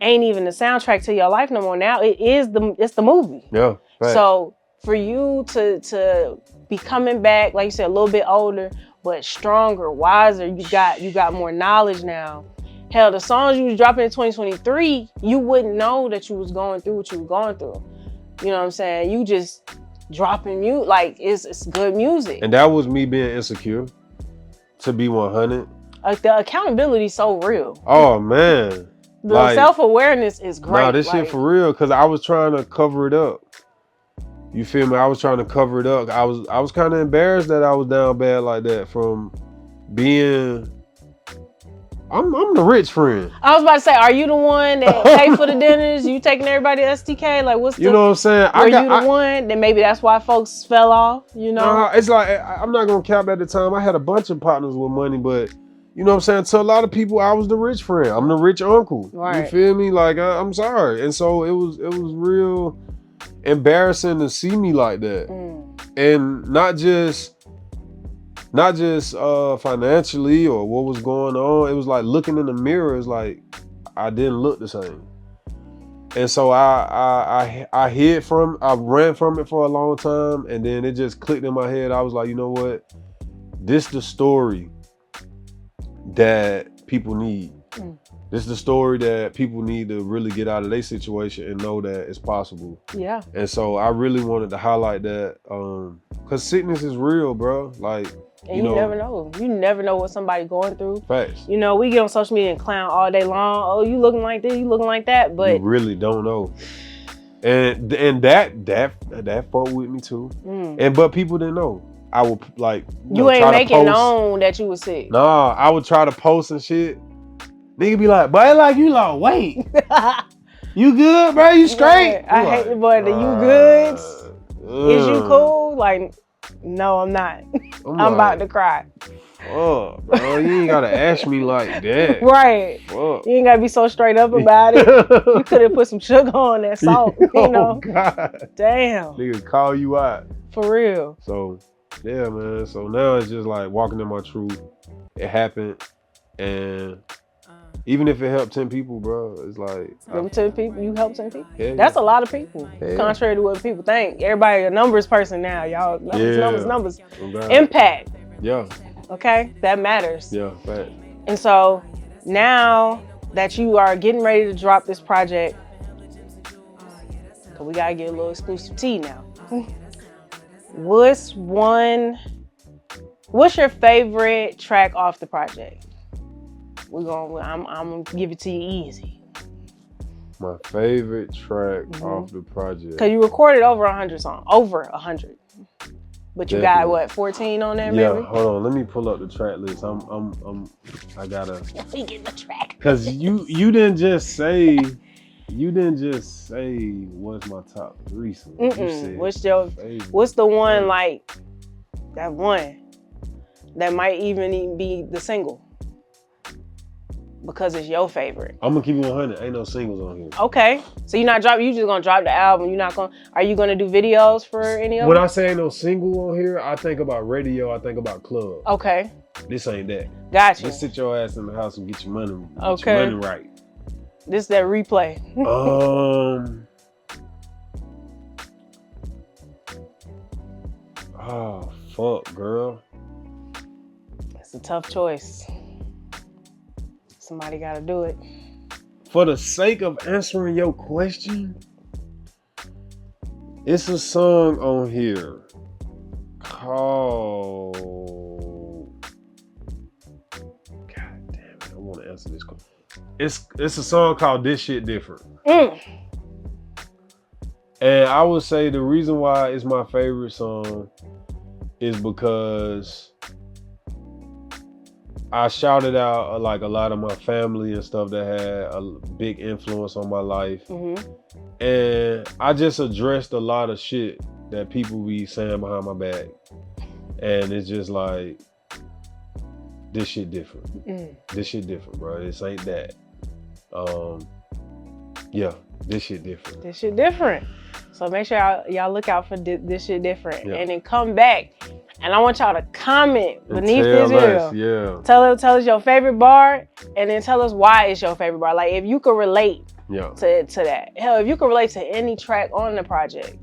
ain't even the soundtrack to your life no more. Now it's the movie. Yeah. Right. So for you to be coming back, like you said, a little bit older, but stronger, wiser, you got more knowledge now. Hell, the songs you was dropping in 2023, you wouldn't know that you was going through what you were going through. You know what I'm saying? You just dropping music, like it's good music. And that was me being insecure, to be 100. Like, the accountability so real. Oh man. The self-awareness is great. Nah, this shit for real, because I was trying to cover it up. You feel me? I was trying to cover it up. I was kind of embarrassed that I was down bad like that from being... I'm the rich friend. I was about to say, are you the one that pay for the dinners? You taking everybody to STK? Like, what's the... You know what I'm saying? Were you the one? Then maybe that's why folks fell off, you know? Nah, it's like, I'm not going to cap at the time. I had a bunch of partners with money, but... You know what I'm saying? To a lot of people, I was the rich friend. I'm the rich uncle. Right. You feel me? Like, I'm sorry. And so it was real embarrassing to see me like that. And not just financially or what was going on. It was like looking in the mirror. It's like I didn't look the same. And so I ran from it for a long time, and then it just clicked in my head. I was like, you know what? This the story that people need. This is the story that people need to really get out of their situation and know that it's possible. Yeah. And so I really wanted to highlight that, because sickness is real, bro. Like, and you never know. You never know what somebody going through. Facts. You know, we get on social media and clown all day long. Oh, you looking like this, you looking like that, but you really don't know. And that fucked with me too. But people didn't know. I would like you ain't making known that you was sick. Nah, I would try to post and shit. Nigga be like, boy, like you lost weight. You good, bro? You straight? Yeah, I hate the boy. Are you good? Is you cool? Like, no, I'm not. I'm about to cry. Fuck, bro. You ain't gotta ask me like that. Right. Fuck. You ain't gotta be so straight up about it. You could have put some sugar on that salt, you know? God. Damn. Nigga call you out. For real. So, yeah, man. So now it's just like walking in my truth. It happened. And even if it helped 10 people, bro, it's like... Them 10 people, you helped 10 people? Yeah, that's a lot of people. Yeah. Contrary to what people think. Everybody a numbers person now, y'all. Numbers. Impact. Yeah. Okay? That matters. Yeah, fact. And so, now that you are getting ready to drop this project, so we gotta get a little exclusive tea now. What's your favorite track off the project? I'm gonna give it to you easy. My favorite track off the project. Cause you recorded over 100 songs, over 100. But you got what, 14 on there, maybe? Yeah, hold on. Let me pull up the track list. I gotta. We get the track. Cause you didn't just say You didn't just say what's my top 3 songs. You said What's the one like that one that might even be the single because it's your favorite? I'm gonna keep it 100. Ain't no singles on here. Okay, so you just gonna drop the album. You're not gonna. Are you gonna do videos for any of When them? I say ain't no single on here, I think about radio. I think about club. Okay, This ain't that. gotcha. Just sit your ass in the house and get your money. Okay. Get your money right. This that replay. Oh fuck, girl. It's a tough choice. Somebody gotta do it. For the sake of answering your question, it's a song on here called. God damn it! I want to answer this question. It's a song called "This Shit Different," and I would say the reason why it's my favorite song is because I shouted out like a lot of my family and stuff that had a big influence on my life. And I just addressed a lot of shit that people be saying behind my back. And it's just like, this shit different. This shit different, bro. This ain't that. Yeah, this shit different. This shit different. So make sure y'all look out for this shit different. Yeah. And then come back. And I want y'all to comment beneath this video. Yeah. Tell us your favorite bar, and then tell us why it's your favorite bar. Like if you could relate to that. Hell, if you could relate to any track on the project,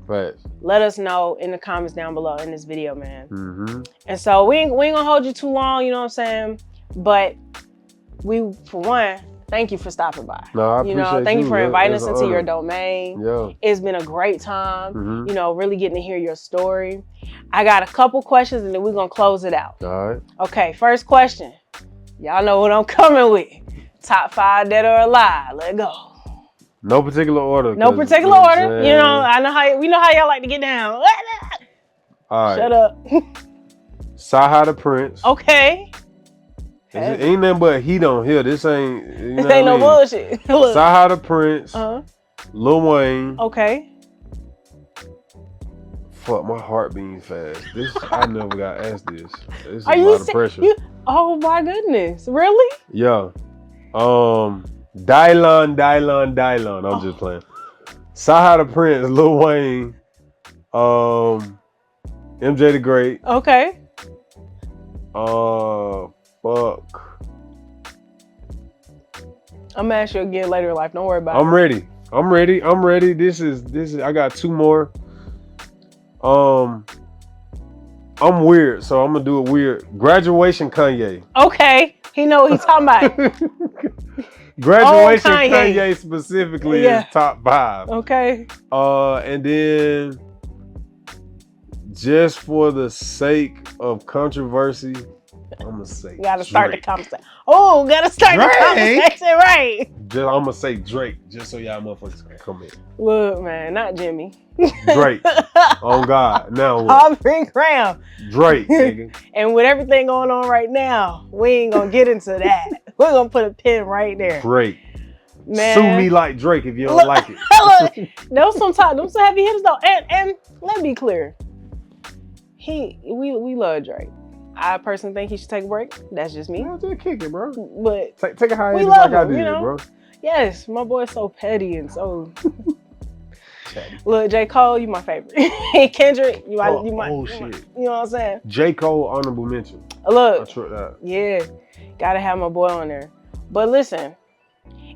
let us know in the comments down below in this video, man. And so we ain't gonna hold you too long, you know what I'm saying? But we, for one, thank you for stopping by. No, I appreciate thank you for inviting us into your domain. Yeah. It's been a great time, you know, really getting to hear your story. I got a couple questions and then we're gonna close it out. All right. Okay, first question. Y'all know what I'm coming with. Top 5 dead or alive. Let's go. No particular order. No particular order. You know, we know how y'all like to get down. All right. Shut up. Saha the Prince. Okay. Ain't nothing but heat on here. This ain't. You know this ain't no bullshit. Saha the Prince. Lil Wayne. Okay. Fuck, my heart beating fast. I never got asked this. This is a lot of pressure. Oh my goodness, really? Yeah. Dylon. I'm just playing. Saha the Prince, Lil Wayne, MJ the Great. Okay. Fuck. I'm gonna ask you again later in life. Don't worry about it. I'm ready. This is. I got 2 more. I'm weird, so I'm gonna do it weird. Graduation Kanye. Okay, he know what he's talking about. Graduation Kanye specifically is top 5. Okay. And then just for the sake of controversy, I'm gonna say gotta start the conversation. Oh, gotta start the conversation, right? I'm gonna say Drake, just so y'all motherfuckers can come in. Look, man, not Jimmy. Drake. Oh God. Now what? Aubrey Graham. Drake, nigga. And with everything going on right now, we ain't gonna get into that. We're gonna put a pin right there. Drake. Man. Sue me like Drake if you don't like it. Look, those some heavy hitters though. And let's be clear. We love Drake. I personally think he should take a break. That's just me. Yeah, just kick it, bro. But take a hiatus we love like him, I did, bro. Yes, my boy's so petty and so. Look, J. Cole, you my favorite. Kendrick, you might. Oh shit. You know what I'm saying? J. Cole, honorable mention. Look. I tried that. Yeah, gotta have my boy on there. But listen,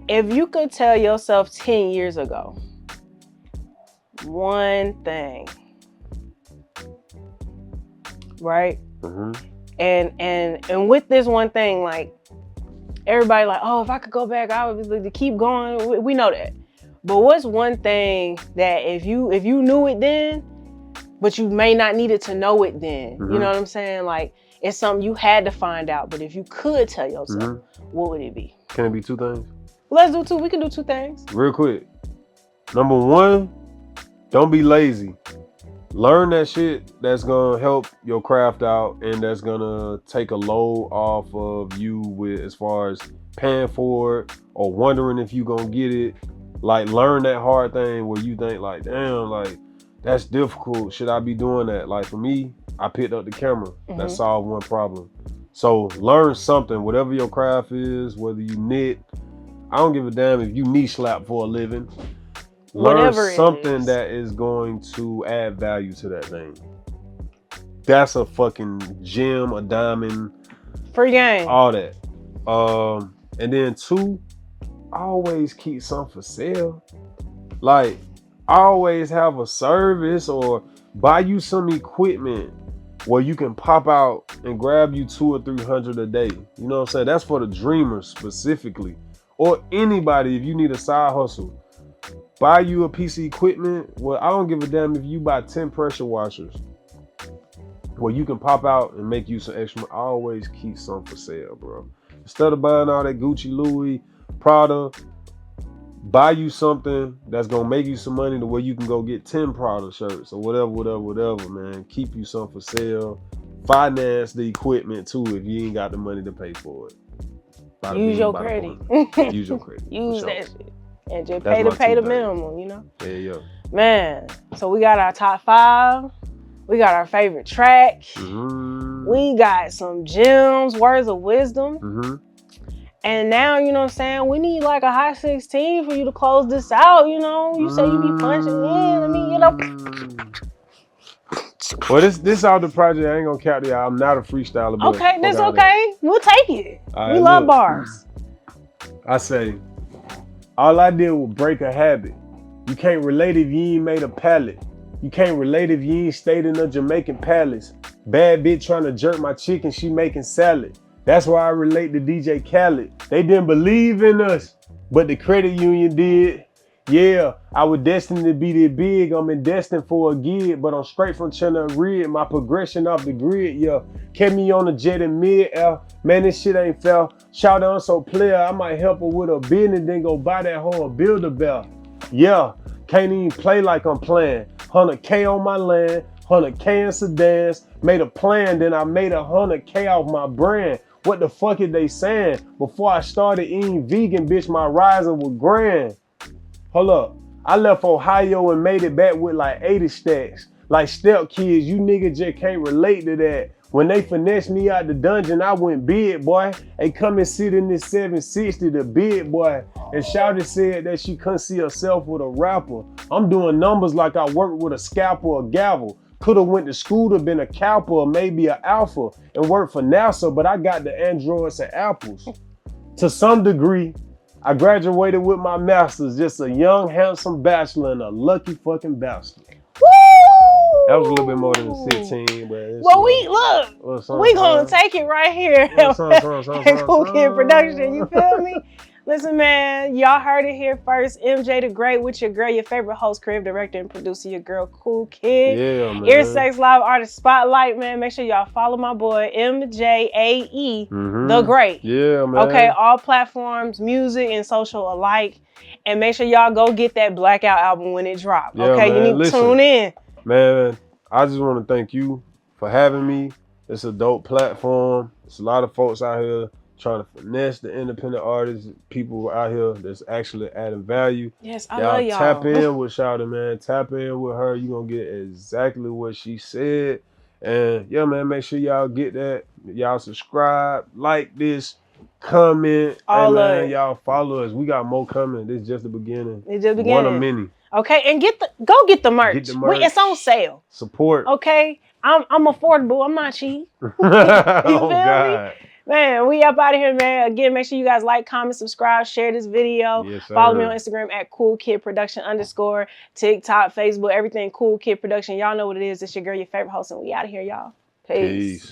if you could tell yourself 10 years ago one thing, right? And with this one thing, like everybody like, oh, if I could go back, I would like to keep going. We know that. But what's one thing that if you knew it then, but you may not needed to know it then? You know what I'm saying? Like it's something you had to find out. But if you could tell yourself, what would it be? Can it be 2 things? Let's do 2. We can do 2 things. Real quick. Number 1, don't be lazy. Learn that shit that's gonna help your craft out and that's gonna take a load off of you with as far as paying for it or wondering if you gonna get it. Like, learn that hard thing where you think like, damn, like, that's difficult. Should I be doing that? Like, for me, I picked up the camera. That solved one problem. So learn something, whatever your craft is, whether you knit. I don't give a damn if you knee slap for a living. Learn something that is going to add value to that thing. That's a fucking gem, a diamond. Free game. All that. And then 2, always keep something for sale. Like, always have a service or buy you some equipment where you can pop out and grab you 200 or 300 a day. You know what I'm saying? That's for the dreamers specifically. Or anybody, if you need a side hustle. Buy you a piece of equipment. Well, I don't give a damn if you buy 10 pressure washers where you can pop out and make you some extra. Always keep some for sale, bro. Instead of buying all that Gucci, Louis, Prada, buy you something that's gonna make you some money to where you can go get 10 Prada shirts or whatever, man. Keep you some for sale. Finance the equipment too if you ain't got the money to pay for it. Use your credit. Use your credit. Use that shit. And just pay the minimum, you know? Yeah. Man, so we got our top 5. We got our favorite track. We got some gems, words of wisdom. And now, you know what I'm saying, we need like a hot 16 for you to close this out, you know? You say you be punching in, I mean, you know. Well, this out the project. I ain't gonna count it. I'm not a freestyler. But okay, that's okay. We'll take it. Right, we love bars. I say, all I did was break a habit. You can't relate if you ain't made a pallet. You can't relate if you ain't stayed in a Jamaican palace. Bad bitch trying to jerk my chicken, she making salad. That's why I relate to DJ Khaled. They didn't believe in us, but the credit union did. Yeah, I was destined to be this big. I'm destined for a gig, but I'm straight from China Red. My progression off the grid, yeah. Kept me on the jet in mid-air. Man, this shit ain't fair. Shout out so player, I might help her with a business, then go buy that whole builder belt. Yeah, can't even play like I'm playing. 100K on my land, 100K in sedans. Made a plan, then I made 100K off my brand. What the fuck is they saying? Before I started eating vegan, bitch, my rising was grand. Hold up. I left Ohio and made it back with like 80 stacks. Like step kids, you niggas just can't relate to that. When they finessed me out the dungeon, I went big, boy. Hey, come and sit in this 760, the big boy. And Shouty said that she couldn't see herself with a rapper. I'm doing numbers like I worked with a scalpel or gavel. Could've went to school to been a Kappa or maybe an Alpha and worked for NASA, but I got the Androids and Apples. To some degree, I graduated with my master's, just a young, handsome bachelor and a lucky fucking bastard. Woo! That was a little bit more than a 16, but well, we gonna take it right here at Cool Kid Production. You feel me? Listen, man, y'all heard it here first. MJ the Great with your girl, your favorite host, creative director, and producer, your girl, Cool Kid. Yeah, man. Ear Sex Live Artist Spotlight, man. Make sure y'all follow my boy, MJAE The Great. Yeah, man. Okay, all platforms, music and social alike. And make sure y'all go get that Blackout album when it drops. Okay, man, you need to tune in. Man, I just want to thank you for having me. It's a dope platform. There's a lot of folks out here trying to finesse the independent artists, people out here that's actually adding value. Yes, I love y'all. Tap in with Shouty, man. Tap in with her. You're going to get exactly what she said. And yeah, man, make sure y'all get that. Y'all subscribe, like this, comment. All man, of it. Y'all follow us. We got more coming. This is just the beginning. It's just the beginning. One of many. Okay, and go get the merch. It's on sale. Support. Okay, I'm affordable. I'm not cheap. You oh, God. Me? Man, we up out of here, man. Again, make sure you guys like, comment, subscribe, share this video. Yes, sir. Follow me on Instagram at @CoolKidProduction_, TikTok, Facebook, everything Cool Kid Production. Y'all know what it is. It's your girl, your favorite host, and we out of here, y'all. Peace.